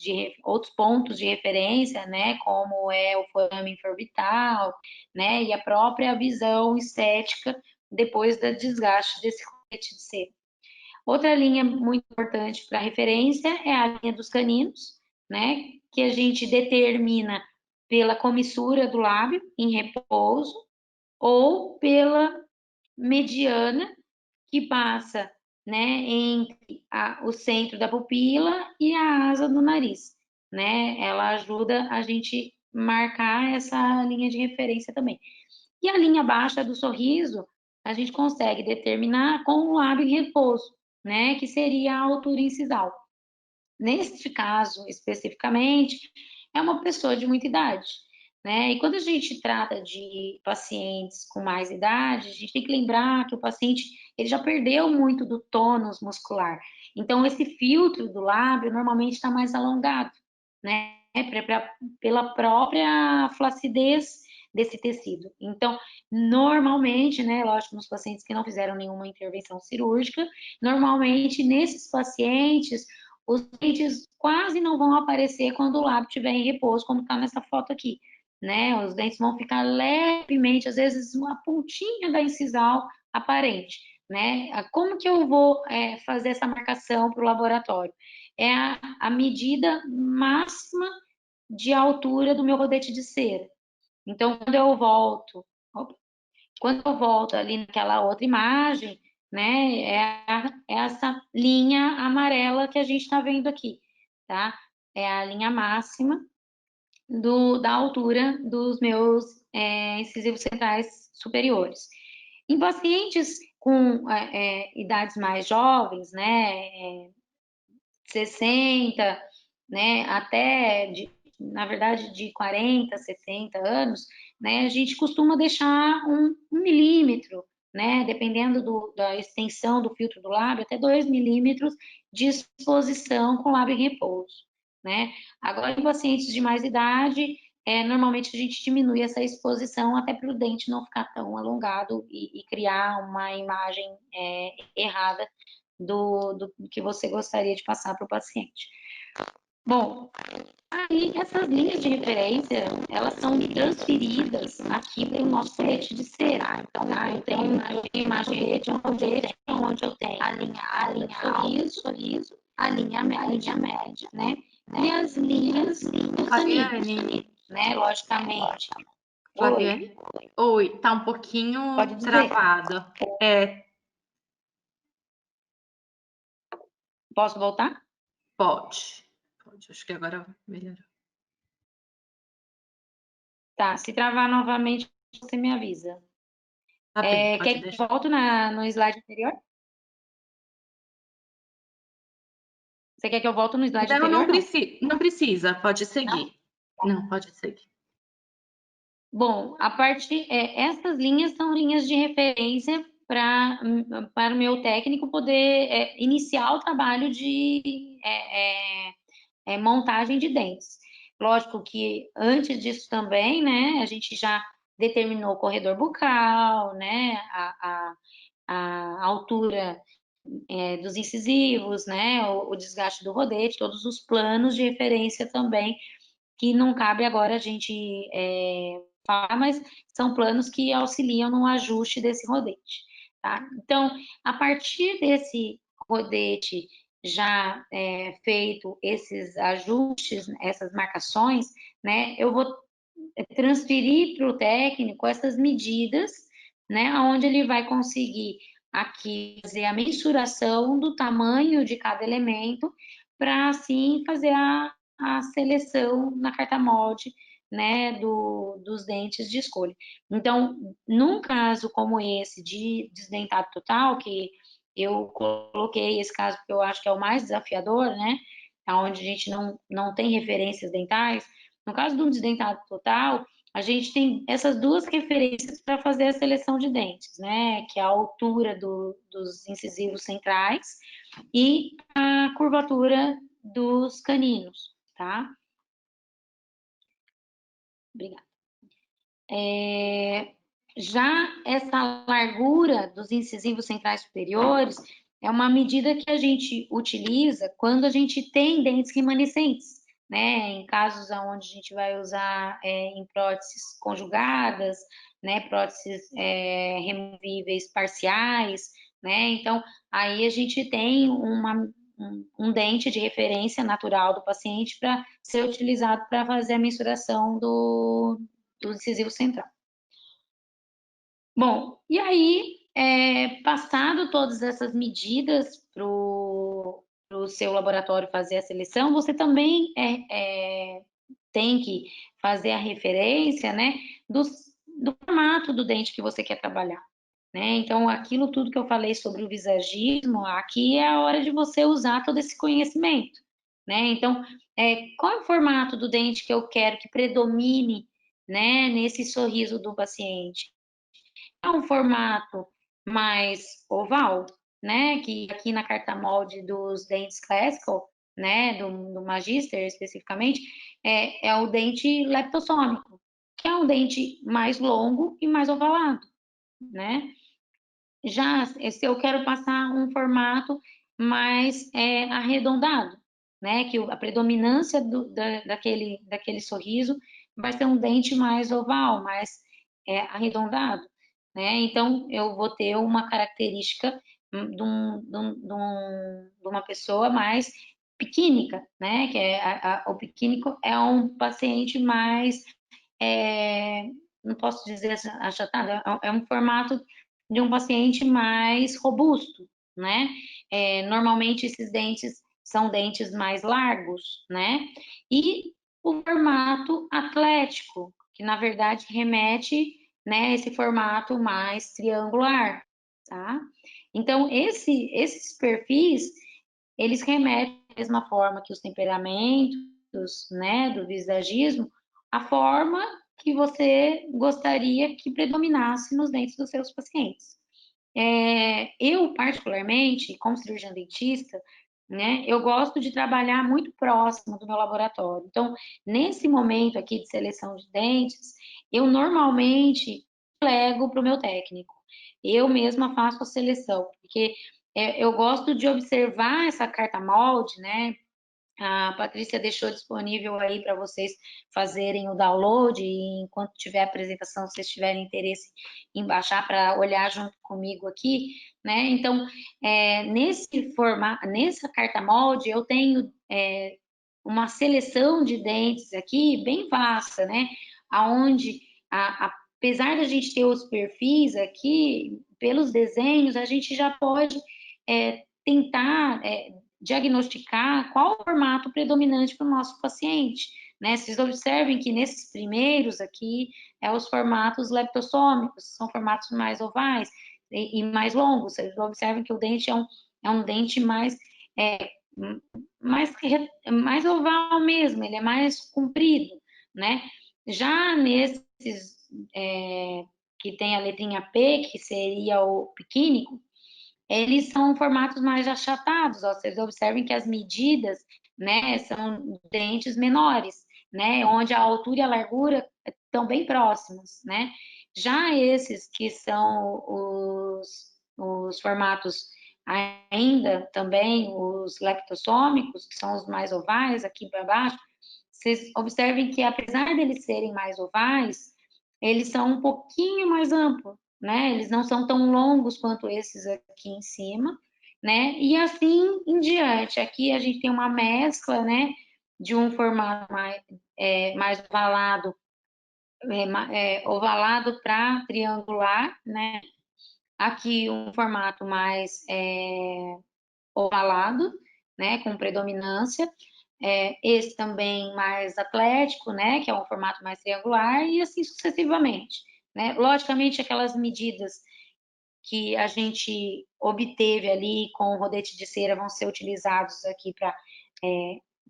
outros pontos de referência, né, como é o forame orbital, né, e a própria visão estética depois do desgaste desse colete de cera. Outra linha muito importante para referência é a linha dos caninos, né, que a gente determina pela comissura do lábio em repouso ou pela mediana, que passa, né, entre o centro da pupila e a asa do nariz, né? Ela ajuda a gente marcar essa linha de referência também. E a linha baixa do sorriso, a gente consegue determinar com o lábio em repouso, né, que seria a altura incisal. Neste caso, especificamente, é uma pessoa de muita idade, né? E quando a gente trata de pacientes com mais idade, a gente tem que lembrar que o paciente ele já perdeu muito do tônus muscular. Então, esse filtro do lábio normalmente está mais alongado, né? Pela própria flacidez desse tecido. Então, normalmente, né, lógico, nos pacientes que não fizeram nenhuma intervenção cirúrgica, normalmente nesses pacientes os dentes quase não vão aparecer quando o lábio estiver em repouso, como está nessa foto aqui, né? Os dentes vão ficar levemente, às vezes uma pontinha da incisal aparente, né? Como que eu vou fazer essa marcação para o laboratório? É a medida máxima de altura do meu rodete de cera. Então, quando eu volto ali naquela outra imagem, né, é essa linha amarela que a gente está vendo aqui, tá? É a linha máxima da altura dos meus incisivos centrais superiores. Em pacientes com idades mais jovens, né, 60, né, na verdade, de 40, 60 anos, né, a gente costuma deixar 1 milímetro, né, dependendo da extensão do filtro do lábio, até 2 milímetros de exposição com lábio em repouso, né. Agora, em pacientes de mais idade, normalmente a gente diminui essa exposição até para o dente não ficar tão alongado e criar uma imagem errada do que você gostaria de passar para o paciente. Bom, aí essas linhas de referência, elas são transferidas aqui para o nosso colete de cera. Então, eu tenho uma imagem de um colete onde eu tenho a linha sorriso, a linha média, né? E as linhas Flaviane, né? Logicamente. Flaviane? Oi, tá um pouquinho Pode dizer. travado. Posso voltar? Pode. Acho que agora melhorou. Tá, se travar novamente, você me avisa. Tá bem, pode Quer que deixar. eu volte no slide anterior? Você quer que eu volte no slide Não, anterior? não precisa, pode seguir. Não, pode seguir. Bom, essas linhas são linhas de referência para o meu técnico poder iniciar o trabalho de montagem de dentes. Lógico que antes disso também, né, a gente já determinou o corredor bucal, né, a altura dos incisivos, né, o desgaste do rodete, todos os planos de referência também, que não cabe agora a gente falar, mas são planos que auxiliam no ajuste desse rodete, tá? Então, a partir desse rodete já feito esses ajustes, essas marcações, né, eu vou transferir para o técnico essas medidas, né, onde ele vai conseguir aqui fazer a mensuração do tamanho de cada elemento, para assim fazer a seleção na carta molde, né, dos dentes de escolha. Então, num caso como esse de desdentado total, que eu coloquei esse caso porque eu acho que é o mais desafiador, né, onde a gente não tem referências dentais. No caso do desdentado total, a gente tem essas duas referências para fazer a seleção de dentes, né? Que é a altura dos incisivos centrais e a curvatura dos caninos, tá? Obrigada. Já essa largura dos incisivos centrais superiores é uma medida que a gente utiliza quando a gente tem dentes remanescentes, né? Em casos onde a gente vai usar em próteses conjugadas, né? Próteses removíveis parciais, né? Então, aí a gente tem um dente de referência natural do paciente para ser utilizado para fazer a mensuração do incisivo central. Bom, e aí passado todas essas medidas para o seu laboratório fazer a seleção, você também tem que fazer a referência, né, do formato do dente que você quer trabalhar, né? Então, aquilo tudo que eu falei sobre o visagismo, aqui é a hora de você usar todo esse conhecimento, né? Então, qual é o formato do dente que eu quero que predomine, né, nesse sorriso do paciente? É um formato mais oval, né? Que aqui na carta molde dos dentes Classical, né? Do Magister especificamente, é o dente leptossômico, que é um dente mais longo e mais ovalado, né? Já se eu quero passar um formato mais arredondado, né? Que a predominância daquele sorriso vai ser um dente mais oval, mais arredondado, né? Então, eu vou ter uma característica de uma pessoa mais piquínica, né? Que o piquínico é um paciente mais, não posso dizer achatado, é um formato de um paciente mais robusto, né? Normalmente esses dentes são dentes mais largos, né? E o formato atlético, que na verdade remete, né, esse formato mais triangular, tá? Então, esses perfis, eles remetem da mesma forma que os temperamentos, né, do visagismo, a forma que você gostaria que predominasse nos dentes dos seus pacientes. Eu, particularmente, como cirurgiã dentista, né, eu gosto de trabalhar muito próximo do meu laboratório. Então, nesse momento aqui de seleção de dentes, eu normalmente delego para o meu técnico. Eu mesma faço a seleção, porque eu gosto de observar essa carta molde, né? A Patrícia deixou disponível aí para vocês fazerem o download e enquanto tiver a apresentação, se vocês tiverem interesse em baixar para olhar junto comigo aqui, né? Então, nesse formato, nessa carta molde, eu tenho uma seleção de dentes aqui bem vasta, né? Aonde, apesar da gente ter os perfis aqui, pelos desenhos, a gente já pode tentar diagnosticar qual o formato predominante para o nosso paciente, né? Vocês observem que nesses primeiros aqui, os formatos leptossômicos, são formatos mais ovais e mais longos. Vocês observem que o dente é um dente mais oval mesmo, ele é mais comprido, né? Já nesses que tem a letrinha P, que seria o piquínico, eles são formatos mais achatados. Ó. Vocês observem que as medidas, né, são dentes menores, né, onde a altura e a largura estão bem próximos, né. Já esses que são os formatos ainda também, os leptossômicos, que são os mais ovais aqui para baixo, vocês observem que apesar deles serem mais ovais, eles são um pouquinho mais amplos, né? Eles não são tão longos quanto esses aqui em cima, né? E assim em diante. Aqui a gente tem uma mescla, né? De um formato mais ovalado, ovalado para triangular, né? Aqui um formato mais ovalado, né? Com predominância. Esse também mais atlético, né? Que é um formato mais triangular e assim sucessivamente. Né? Logicamente, aquelas medidas que a gente obteve ali com o rodete de cera vão ser utilizados aqui para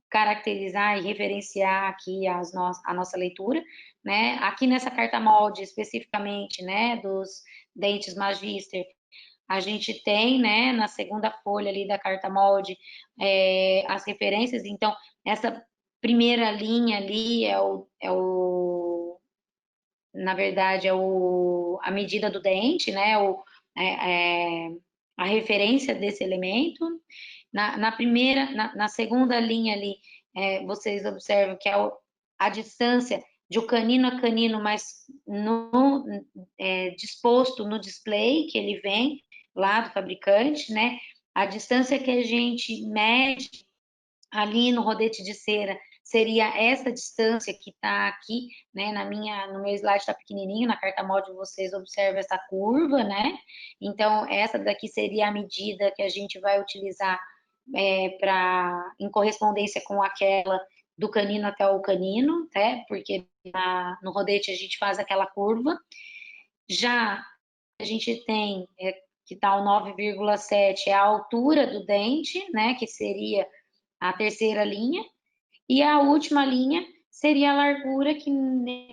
caracterizar e referenciar aqui a nossa leitura, né? Aqui nessa carta molde, especificamente, né, dos dentes Magister, a gente tem, né, na segunda folha ali da carta molde, as referências. Então, essa primeira linha ali na verdade, a medida do dente, né, a referência desse elemento. Na segunda linha ali, vocês observam que é a distância de um canino a canino, mas disposto no display que ele vem lá do fabricante, né? A distância que a gente mede ali no rodete de cera seria essa distância que está aqui, né, no meu slide está pequenininho, na carta molde vocês observam essa curva, né? Então, essa daqui seria a medida que a gente vai utilizar em correspondência com aquela do canino até o canino, né? Porque no rodete a gente faz aquela curva. Já a gente tem, que está o 9,7, é a altura do dente, né? Que seria a terceira linha. E a última linha seria a largura, que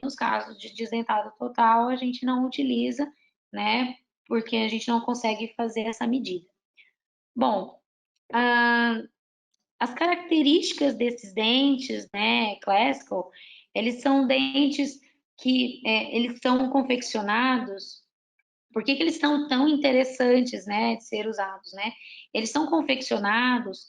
nos casos de desdentado total a gente não utiliza, né? Porque a gente não consegue fazer essa medida. Bom, as características desses dentes, né, classical, eles são dentes que eles são confeccionados. Por que eles são tão interessantes, né, de ser usados, né? Eles são confeccionados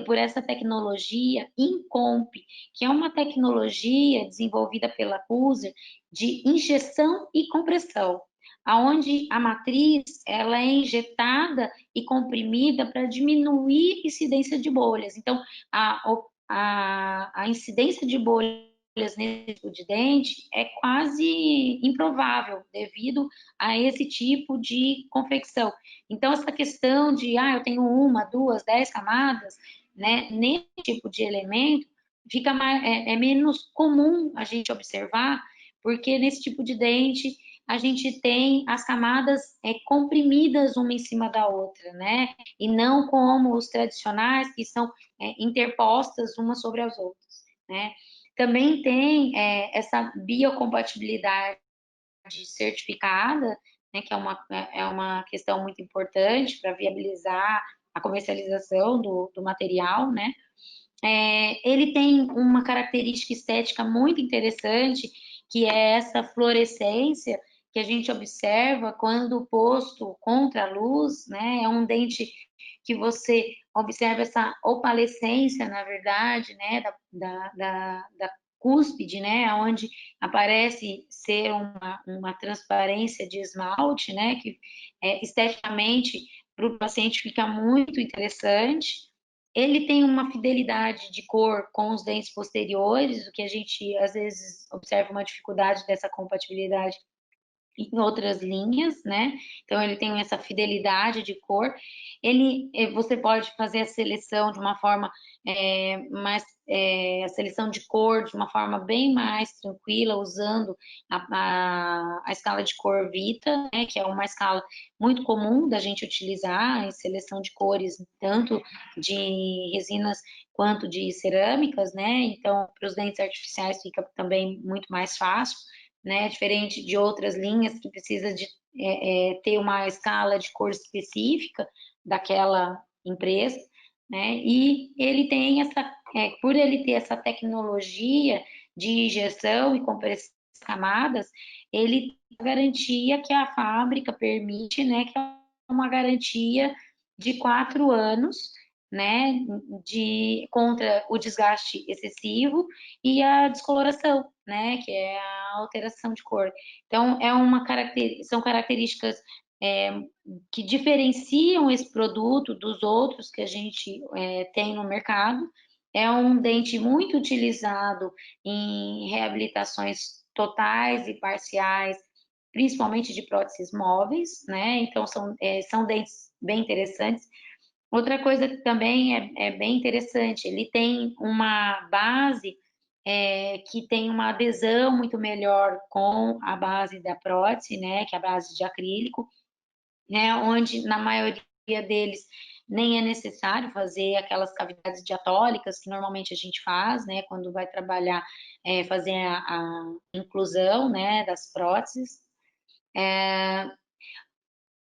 por essa tecnologia Incomp, que é uma tecnologia desenvolvida pela CUSER de injeção e compressão, aonde a matriz ela é injetada e comprimida para diminuir a incidência de bolhas. Então, a incidência de bolhas nesse tipo de dente é quase improvável devido a esse tipo de confecção. Então, essa questão de, eu tenho 1, 2, 10 camadas, né, nesse tipo de elemento, fica menos comum a gente observar, porque nesse tipo de dente a gente tem as camadas comprimidas uma em cima da outra, né, e não como os tradicionais, que são interpostas umas sobre as outras, né. Também tem essa biocompatibilidade certificada, né, que é uma questão muito importante para viabilizar a comercialização do material, né? Ele tem uma característica estética muito interessante, que é essa fluorescência que a gente observa quando posto contra a luz, né? É um dente que você observa essa opalescência, na verdade, né, da cúspide, né, onde aparece ser uma transparência de esmalte, né, que esteticamente para o paciente fica muito interessante. Ele tem uma fidelidade de cor com os dentes posteriores, o que a gente às vezes observa uma dificuldade dessa compatibilidade em outras linhas, né? Então ele tem essa fidelidade de cor. Você pode fazer a seleção de uma forma a seleção de cor de uma forma bem mais tranquila, usando a escala de cor Vita, né? Que é uma escala muito comum da gente utilizar em seleção de cores, tanto de resinas quanto de cerâmicas, né? Então, para os dentes artificiais fica também muito mais fácil, né? Diferente de outras linhas que precisa de ter uma escala de cor específica daquela empresa, né? E ele tem por ele ter essa tecnologia de injeção e compressão de camadas, ele tem a garantia que a fábrica permite, né? Que é uma garantia de 4 anos, né? Contra o desgaste excessivo e a descoloração, né, que é a alteração de cor. Então, são características que diferenciam esse produto dos outros que a gente tem no mercado. É um dente muito utilizado em reabilitações totais e parciais, principalmente de próteses móveis, né? Então, são dentes bem interessantes. Outra coisa que também é bem interessante, ele tem uma base que tem uma adesão muito melhor com a base da prótese, né, que é a base de acrílico, né, onde na maioria deles nem é necessário fazer aquelas cavidades diatólicas que normalmente a gente faz, né, quando vai trabalhar, fazer a inclusão, né, das próteses.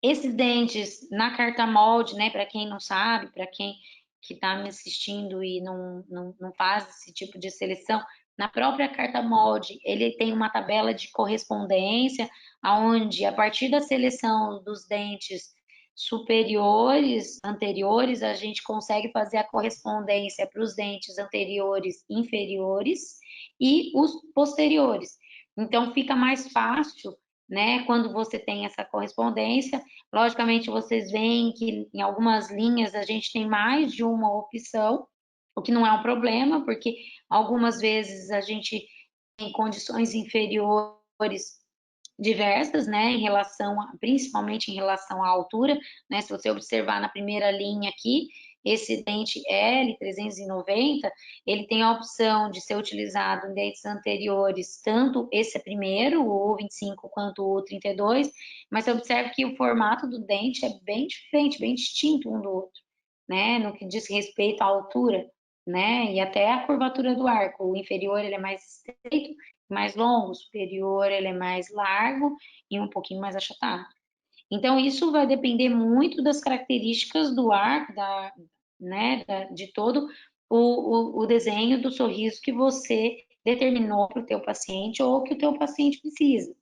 Esses dentes na carta molde, né, para quem não sabe, para quem que está me assistindo e não faz esse tipo de seleção, na própria carta molde, ele tem uma tabela de correspondência, aonde a partir da seleção dos dentes superiores, anteriores, a gente consegue fazer a correspondência para os dentes anteriores, inferiores e os posteriores. Então, fica mais fácil, né, quando você tem essa correspondência. Logicamente, vocês veem que em algumas linhas a gente tem mais de uma opção, o que não é um problema, porque algumas vezes a gente tem condições inferiores diversas, né, em relação principalmente em relação à altura, né, se você observar na primeira linha aqui, esse dente L390, ele tem a opção de ser utilizado em dentes anteriores, tanto esse primeiro, o 25, quanto o 32, mas você observa que o formato do dente é bem diferente, bem distinto um do outro, né, no que diz respeito à altura, né, e até a curvatura do arco. O inferior ele é mais estreito, mais longo, o superior ele é mais largo e um pouquinho mais achatado. Então, isso vai depender muito das características do arco, né, de todo o desenho do sorriso que você determinou para o teu paciente ou que o teu paciente precisa.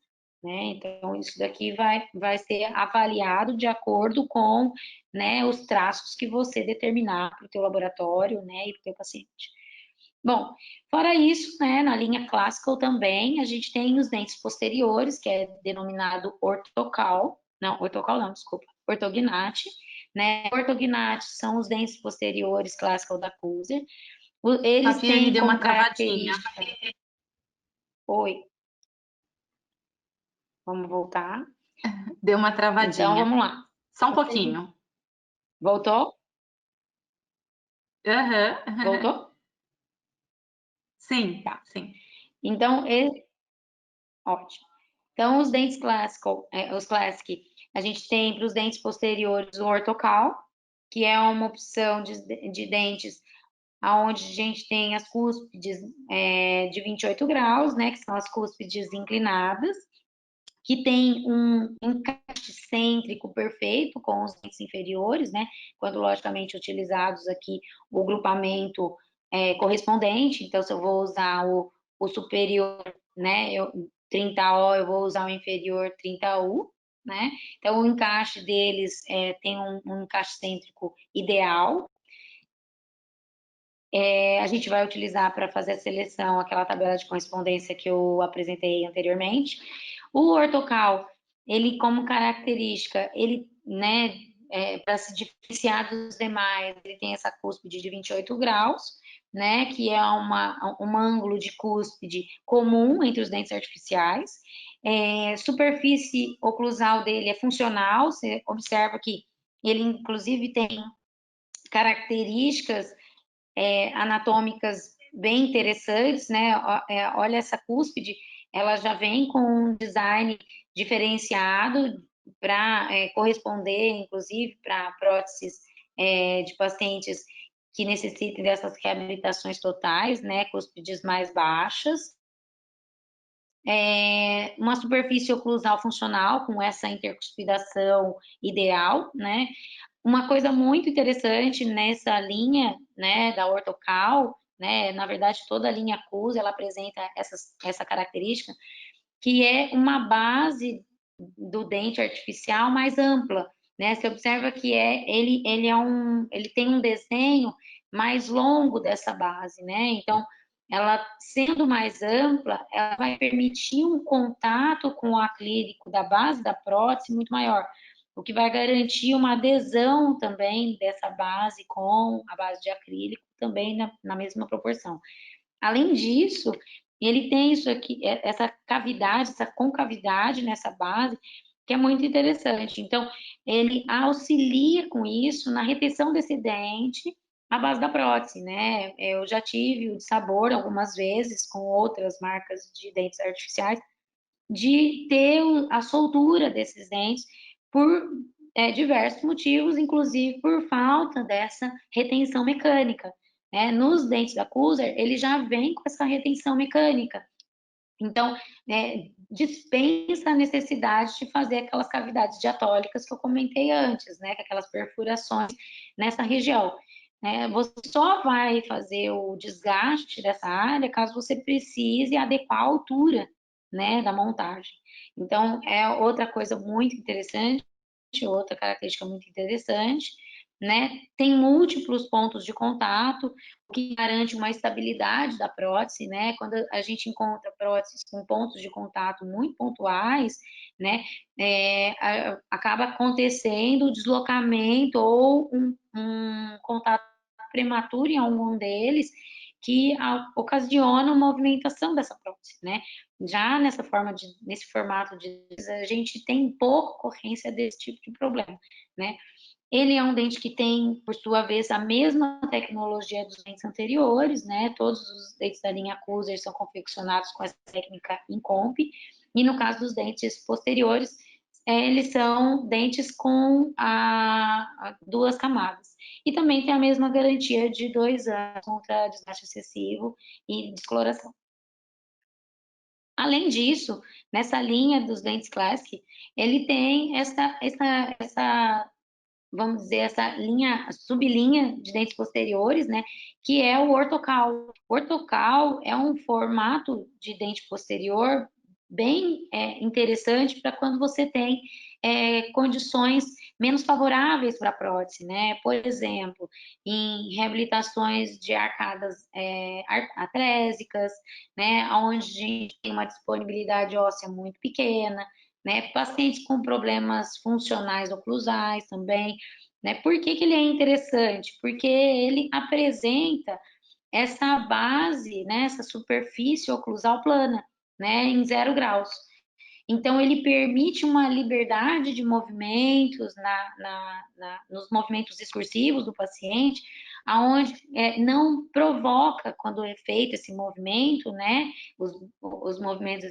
Né? Então, isso daqui vai ser avaliado de acordo com, né, os traços que você determinar para o teu laboratório, né, e para o teu paciente. Bom, fora isso, né, na linha clássica também, a gente tem os dentes posteriores, que é denominado ortognate, né? Ortognate são os dentes posteriores clássicos da Kuser. Eles Fabiane, têm deu uma como travadinha. característica... Oi, vamos voltar. Deu uma Então, travadinha. vamos lá. Só um pouquinho. Voltou? Uhum. Voltou? Sim, Tá. sim. Então, ótimo. Então, os dentes clássicos, os classic, a gente tem para os dentes posteriores o ortocal, que é uma opção de dentes onde a gente tem as cúspides de 28 graus, né, que são as cúspides inclinadas, que tem um encaixe cêntrico perfeito com os dentes inferiores, né, quando logicamente utilizados aqui o grupamento correspondente. Então, se eu vou usar o superior, né, 30O, eu vou usar o inferior 30U, né? Então, o encaixe deles tem um encaixe cêntrico ideal. A gente vai utilizar para fazer a seleção aquela tabela de correspondência que eu apresentei anteriormente. O ortocal, ele como característica, ele, né, para se diferenciar dos demais, ele tem essa cúspide de 28 graus, né, que é um ângulo de cúspide comum entre os dentes artificiais. Superfície oclusal dele é funcional, você observa que ele inclusive tem características anatômicas bem interessantes, né? Olha essa cúspide, ela já vem com um design diferenciado para corresponder, inclusive, para próteses de pacientes que necessitem dessas reabilitações totais, né? Cúspides mais baixas. Uma superfície oclusal funcional com essa intercuspidação ideal, né? Uma coisa muito interessante nessa linha, né, da ortocal, né, na verdade toda a linha CUS, ela apresenta essa característica, que é uma base do dente artificial mais ampla, né? Você observa que ele tem um desenho mais longo dessa base, né? Então, ela sendo mais ampla, ela vai permitir um contato com o acrílico da base da prótese muito maior, o que vai garantir uma adesão também dessa base com a base de acrílico também na mesma proporção. Além disso, ele tem isso aqui, essa cavidade, essa concavidade nessa base, que é muito interessante. Então, ele auxilia com isso na retenção desse dente à base da prótese, né? Eu já tive o de sabor algumas vezes com outras marcas de dentes artificiais, de ter a soltura desses dentes por diversos motivos, inclusive por falta dessa retenção mecânica. Né? Nos dentes da Kuser, ele já vem com essa retenção mecânica. Então, dispensa a necessidade de fazer aquelas cavidades diatólicas que eu comentei antes, né? Aquelas perfurações nessa região. Você só vai fazer o desgaste dessa área caso você precise adequar a altura, né, da montagem. Então, é outra coisa muito interessante, outra característica muito interessante, né? Tem múltiplos pontos de contato, o que garante uma estabilidade da prótese, né? Quando a gente encontra próteses com pontos de contato muito pontuais, né? Acaba acontecendo o deslocamento ou um contato prematura em algum deles que ocasiona uma movimentação dessa prótese, né? Já nesse formato a gente tem pouca ocorrência desse tipo de problema, né? Ele é um dente que tem, por sua vez, a mesma tecnologia dos dentes anteriores, né? Todos os dentes da linha Cuser são confeccionados com essa técnica Incomp, e no caso dos dentes posteriores, eles são dentes com duas camadas. E também tem a mesma garantia de 2 anos contra desgaste excessivo e descoloração. Além disso, nessa linha dos dentes Classic, ele tem vamos dizer, essa sublinha de dentes posteriores, né, que é o ortocal. O ortocal é um formato de dente posterior bem interessante para quando você tem condições menos favoráveis para a prótese, né? Por exemplo, em reabilitações de arcadas artrésicas, né, onde a gente tem uma disponibilidade óssea muito pequena, né? Pacientes com problemas funcionais oclusais também, né? Por que ele é interessante? Porque ele apresenta essa base, né? Essa superfície oclusal plana, né? Em 0 graus. Então, ele permite uma liberdade de movimentos nos movimentos excursivos do paciente, aonde não provoca, quando é feito esse movimento, né, os movimentos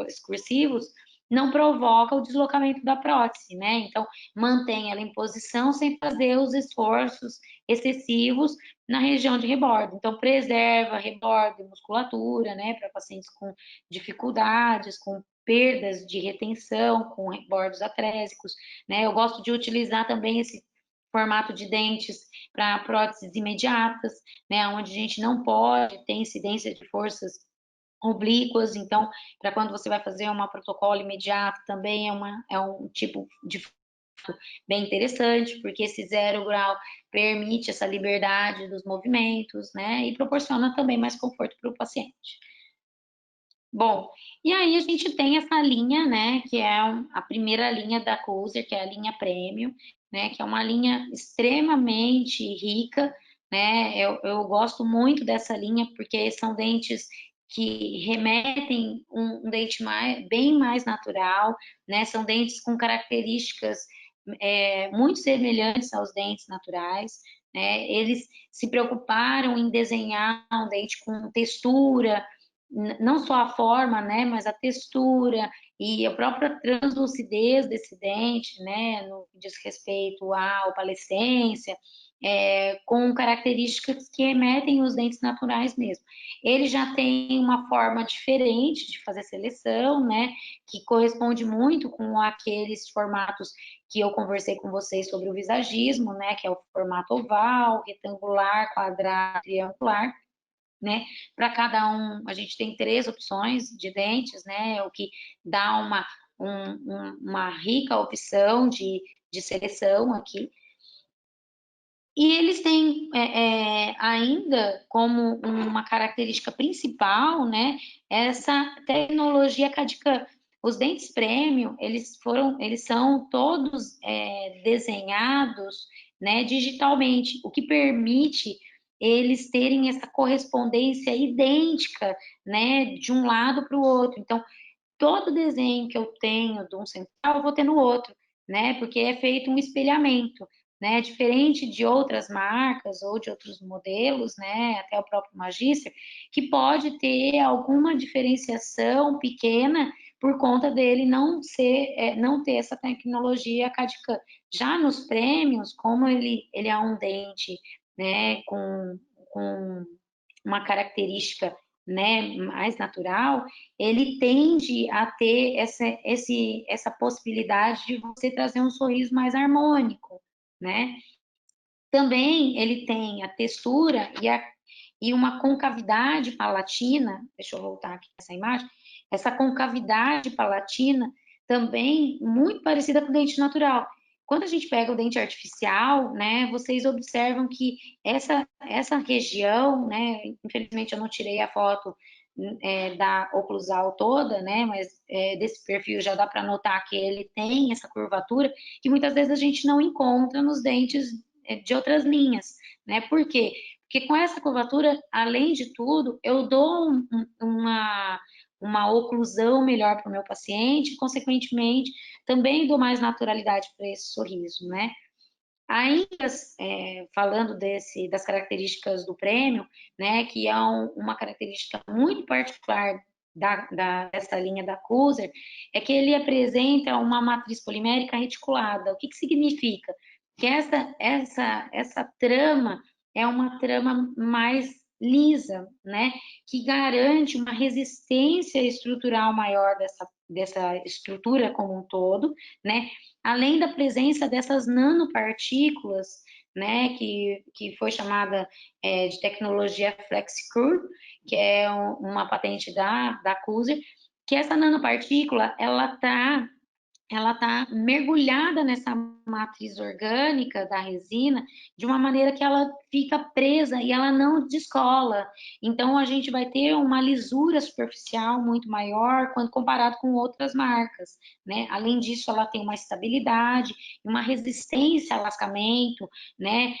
excursivos, não provoca o deslocamento da prótese, né? Então, mantém ela em posição sem fazer os esforços excessivos na região de rebordo. Então, preserva rebordo e musculatura, né, para pacientes com dificuldades, com perdas de retenção, com rebordos atrésicos, né? Eu gosto de utilizar também esse formato de dentes para próteses imediatas, né, onde a gente não pode ter incidência de forças oblíquas, então, para quando você vai fazer uma protocolo imediato, também é um tipo de bem interessante, porque esse 0 grau permite essa liberdade dos movimentos, né, e proporciona também mais conforto para o paciente. Bom, e aí a gente tem essa linha, né, que é a primeira linha da Cuser, que é a linha Premium, né, que é uma linha extremamente rica, né, eu gosto muito dessa linha porque são dentes que remetem um dente bem mais natural, né, são dentes com características muito semelhantes aos dentes naturais, né, eles se preocuparam em desenhar um dente com textura, não só a forma, né, mas a textura e a própria translucidez desse dente, né, no que diz respeito à opalescência, com características que remetem os dentes naturais mesmo. Ele já tem uma forma diferente de fazer seleção, né, que corresponde muito com aqueles formatos que eu conversei com vocês sobre o visagismo, né, que é o formato oval, retangular, quadrado, triangular, né? Para cada um, a gente tem 3 opções de dentes, né? O que dá uma rica opção de seleção aqui. E eles têm ainda como uma característica principal, né? Essa tecnologia CAD/CAM. Os dentes premium, eles são todos desenhados, né, digitalmente, o que permite eles terem essa correspondência idêntica, né, de um lado para o outro. Então, todo desenho que eu tenho de um central, eu vou ter no outro, né, porque é feito um espelhamento, né, diferente de outras marcas ou de outros modelos, né, até o próprio Magister, que pode ter alguma diferenciação pequena por conta dele não ter essa tecnologia CAD/CAM. Já nos prêmios, como ele é um dente, né, com uma característica, né, mais natural, ele tende a ter essa possibilidade de você trazer um sorriso mais harmônico, né? Também ele tem a textura e uma concavidade palatina, deixa eu voltar aqui nessa imagem, essa concavidade palatina também muito parecida com o dente natural. Quando a gente pega o dente artificial, né, vocês observam que essa região, né, infelizmente eu não tirei a foto da oclusal toda, né, mas desse perfil já dá para notar que ele tem essa curvatura que muitas vezes a gente não encontra nos dentes de outras linhas, né? Por quê? Porque com essa curvatura, além de tudo, eu dou uma oclusão melhor para o meu paciente, consequentemente, também dou mais naturalidade para esse sorriso, né? Ainda falando das características do prêmio, né, que é uma característica muito particular dessa linha da Kuser, é que ele apresenta uma matriz polimérica reticulada. O que significa? Que essa trama é uma trama mais lisa, né, que garante uma resistência estrutural maior dessa estrutura como um todo, né, além da presença dessas nanopartículas, né, que foi chamada de tecnologia FlexCurve, que é uma patente da Kuser, que essa nanopartícula, ela tá mergulhada nessa matriz orgânica da resina de uma maneira que ela fica presa e ela não descola. Então, a gente vai ter uma lisura superficial muito maior quando comparado com outras marcas, né? Além disso, ela tem uma estabilidade, uma resistência ao lascamento, né?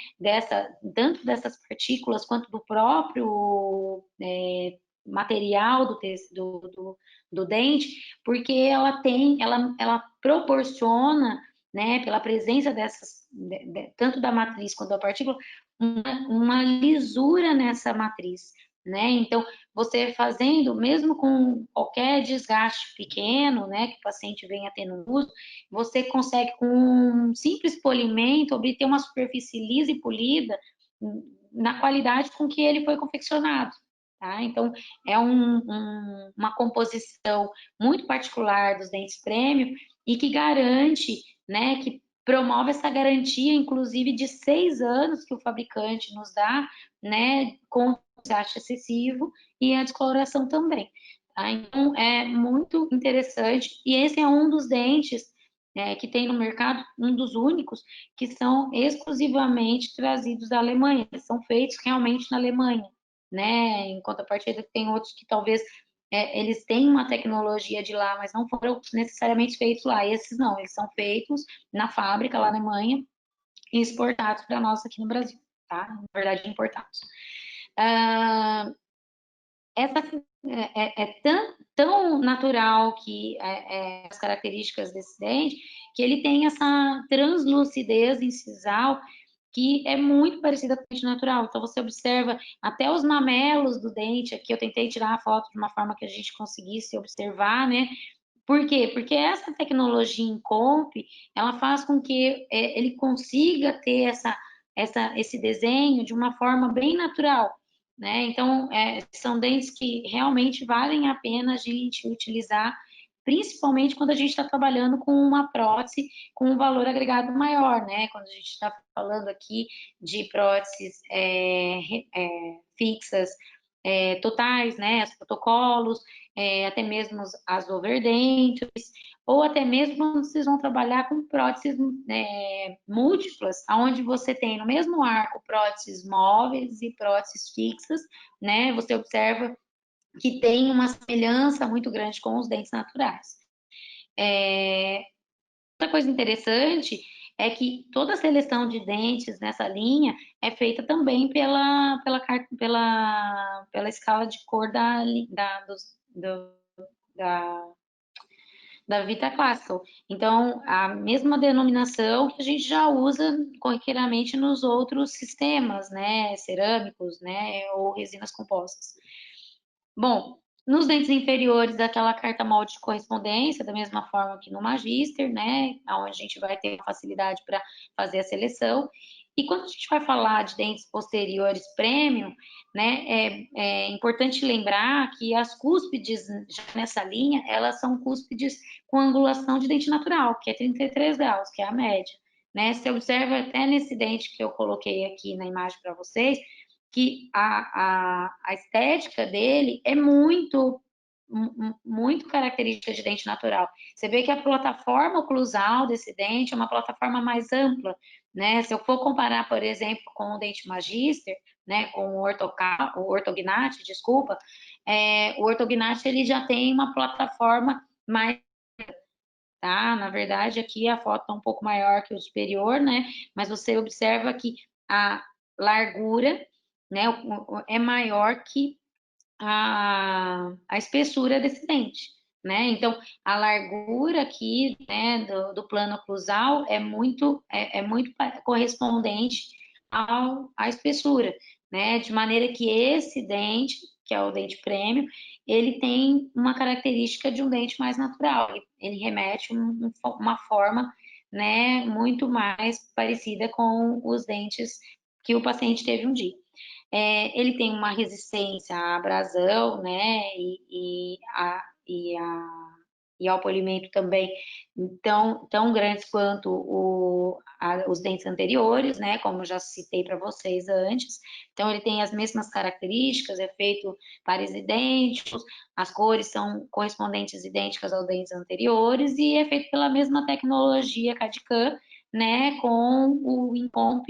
Tanto dessas partículas quanto do próprio material do dente, porque ela proporciona, né, pela presença tanto da matriz quanto da partícula, uma lisura nessa matriz, né? Então, você fazendo, mesmo com qualquer desgaste pequeno, né, que o paciente venha ter no uso, você consegue, com um simples polimento, obter uma superfície lisa e polida na qualidade com que ele foi confeccionado. Tá? Então, é uma composição muito particular dos dentes premium e que garante, né, que promove essa garantia, inclusive, de 6 anos que o fabricante nos dá, né, com desgaste excessivo e a descoloração também. Tá? Então, é muito interessante e esse é um dos dentes que tem no mercado, um dos únicos, que são exclusivamente trazidos da Alemanha, são feitos realmente na Alemanha, né? Em contrapartida, tem outros que talvez eles têm uma tecnologia de lá, mas não foram necessariamente feitos lá. Esses não, eles são feitos na fábrica lá na Alemanha e exportados para nós aqui no Brasil, tá? Na verdade, importados. Essa tão natural que as características desse dente, que ele tem essa translucidez incisal que é muito parecida com o dente natural. Então, você observa até os mamelos do dente, aqui eu tentei tirar a foto de uma forma que a gente conseguisse observar, né? Por quê? Porque essa tecnologia em comp, ela faz com que ele consiga ter esse desenho de uma forma bem natural, né? Então, são dentes que realmente valem a pena a gente utilizar, principalmente quando a gente está trabalhando com uma prótese com um valor agregado maior, né? Quando a gente está falando aqui de próteses fixas, totais, né? Os protocolos, até mesmo as overdentures, ou até mesmo quando vocês vão trabalhar com próteses múltiplas, onde você tem no mesmo arco próteses móveis e próteses fixas, né? Você observa que tem uma semelhança muito grande com os dentes naturais. Outra coisa interessante é que toda a seleção de dentes nessa linha é feita também pela escala de cor da Vita Classical. Então, a mesma denominação que a gente já usa corriqueiramente nos outros sistemas, né, cerâmicos, né, ou resinas compostas. Bom, nos dentes inferiores, aquela carta molde de correspondência, da mesma forma que no Magister, né, onde a gente vai ter facilidade para fazer a seleção. E quando a gente vai falar de dentes posteriores premium, né, é importante lembrar que as cúspides já nessa linha, elas são cúspides com angulação de dente natural, que é 33 graus, que é a média. Né? Você observa até nesse dente que eu coloquei aqui na imagem para vocês, que a estética dele é muito característica de dente natural. Você vê que a plataforma oclusal desse dente é uma plataforma mais ampla, né? Se eu for comparar, por exemplo, com o dente Magister, né, com o ortognate, desculpa, o ortognate ele já tem uma plataforma mais, tá? Na verdade, aqui a foto é um pouco maior que o superior, né? Mas você observa que largura, né, é maior que a espessura desse dente, né? Então, a largura aqui, né, do plano oclusal é muito correspondente à espessura, né? De maneira que esse dente, que é o dente prêmio, ele tem uma característica de um dente mais natural. Ele remete uma forma, né, muito mais parecida com os dentes que o paciente teve um dia. Ele tem uma resistência à abrasão, né, e ao polimento também tão grandes quanto os dentes anteriores, né, como já citei para vocês antes. Então, ele tem as mesmas características, é feito pares idênticos, as cores são correspondentes idênticas aos dentes anteriores e é feito pela mesma tecnologia CAD/CAM, né, com o Incomp,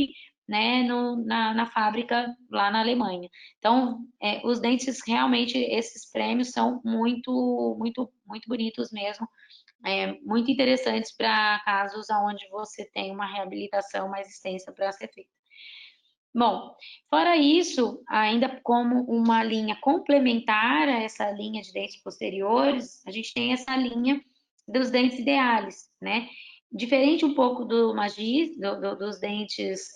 né, na fábrica lá na Alemanha. Então, os dentes realmente, esses prêmios são muito, muito, muito bonitos mesmo, muito interessantes para casos onde você tem uma reabilitação mais extensa para ser feita. Bom, fora isso, ainda como uma linha complementar a essa linha de dentes posteriores, a gente tem essa linha dos dentes ideais, né? Diferente um pouco do Magis, dos dentes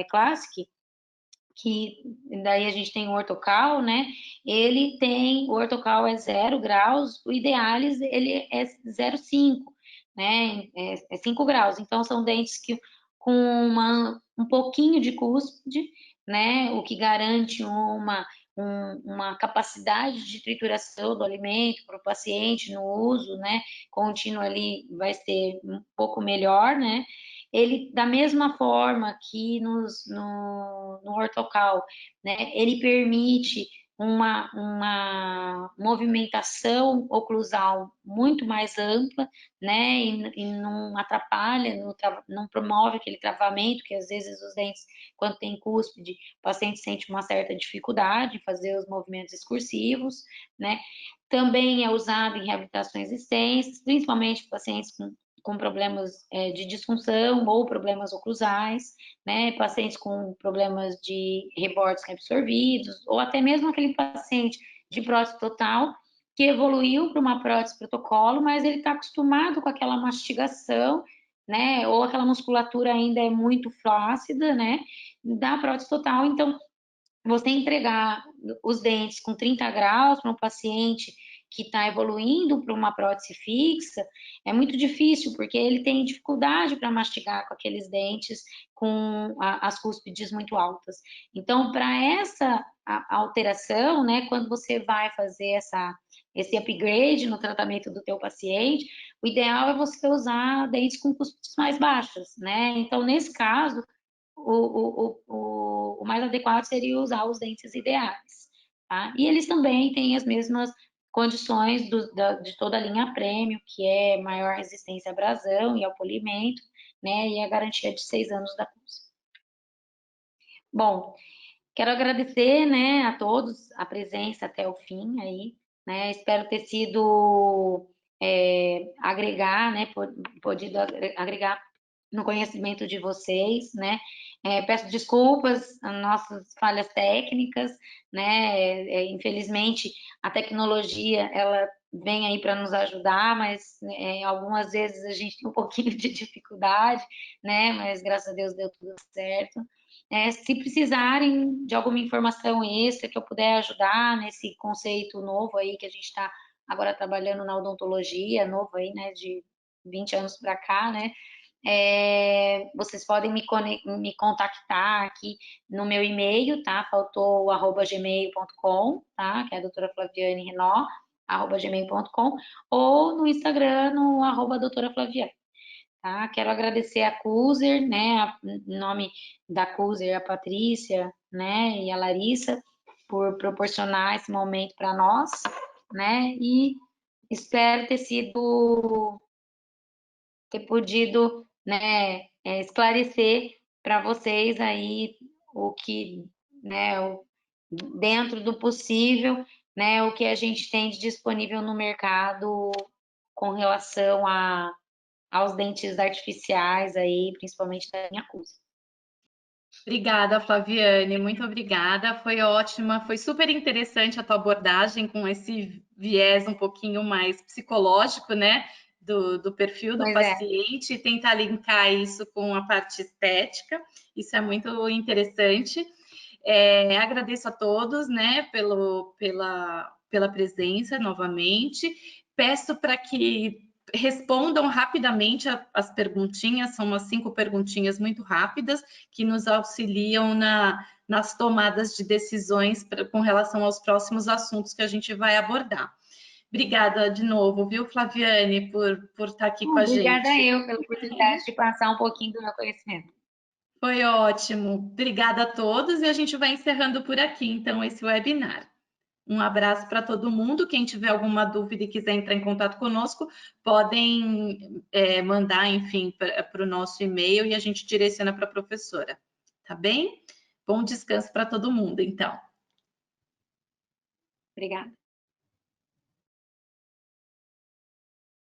Classic, que daí a gente tem o ortocal, né? O ortocal é 0 graus, o idealis ele é 0,5, né? É 5 graus. Então são dentes que com um pouquinho de cúspide, né? O que garante uma capacidade de trituração do alimento para o paciente no uso, né? Contínuo ali vai ser um pouco melhor, né? Ele, da mesma forma que no ortocal, né, ele permite uma movimentação oclusal muito mais ampla, né, e não atrapalha, não promove aquele travamento que às vezes os dentes, quando tem cúspide, o paciente sente uma certa dificuldade em fazer os movimentos excursivos, né. Também é usado em reabilitações extensas, principalmente pacientes com problemas de disfunção ou problemas oclusais, né, pacientes com problemas de rebordes reabsorvidos, ou até mesmo aquele paciente de prótese total que evoluiu para uma prótese protocolo, mas ele está acostumado com aquela mastigação, né, ou aquela musculatura ainda é muito flácida, né, da prótese total. Então, você entregar os dentes com 30 graus para um paciente que está evoluindo para uma prótese fixa, é muito difícil, porque ele tem dificuldade para mastigar com aqueles dentes com as cúspides muito altas. Então, para essa alteração, né, quando você vai fazer esse upgrade no tratamento do teu paciente, o ideal é você usar dentes com cúspides mais baixas, né? Então, nesse caso, o mais adequado seria usar os dentes ideais, tá? E eles também têm as mesmas condições de toda a linha Premium, que é maior resistência à abrasão e ao polimento, né? E a garantia de 6 anos da CUSA. Bom, quero agradecer, né, a todos a presença até o fim aí, né? Espero ter sido agregar, né? Podido agregar no conhecimento de vocês, né? Peço desculpas às nossas falhas técnicas, né? Infelizmente, a tecnologia, ela vem aí para nos ajudar, mas algumas vezes a gente tem um pouquinho de dificuldade, né? Mas graças a Deus deu tudo certo. Se precisarem de alguma informação extra que eu puder ajudar nesse conceito novo aí que a gente está agora trabalhando na odontologia, novo aí, né? De 20 anos para cá, né? Vocês podem me contactar aqui no meu e-mail, tá? Faltou o @gmail.com, tá? Que é a doutora Flaviane Renó, @gmail.com, ou no Instagram, no @doutora Flaviane, tá? Quero agradecer a Cuser, né? Em nome da Cuser, a Patrícia, né? E a Larissa, por proporcionar esse momento para nós, né? E espero ter podido, né, esclarecer para vocês aí o que, né, dentro do possível, né, o que a gente tem de disponível no mercado com relação aos dentes artificiais aí, principalmente da linha CUSA. Obrigada, Flaviane, muito obrigada. Foi ótima, foi super interessante a tua abordagem com esse viés um pouquinho mais psicológico, né? Do perfil do Pois é. paciente e tentar linkar isso com a parte estética. Isso é muito interessante. Agradeço a todos, né, pela presença novamente. Peço para que respondam rapidamente as perguntinhas, são umas 5 perguntinhas muito rápidas que nos auxiliam nas tomadas de decisões com relação aos próximos assuntos que a gente vai abordar. Obrigada de novo, viu, Flaviane, por estar aqui com a Obrigada gente. eu pela oportunidade de passar um pouquinho do meu conhecimento. Foi ótimo. Obrigada a todos e a gente vai encerrando por aqui, então, esse webinar. Um abraço para todo mundo. Quem tiver alguma dúvida e quiser entrar em contato conosco, podem mandar, enfim, para o nosso e-mail e a gente direciona para a professora. Tá bem? Bom descanso para todo mundo, então. Obrigada.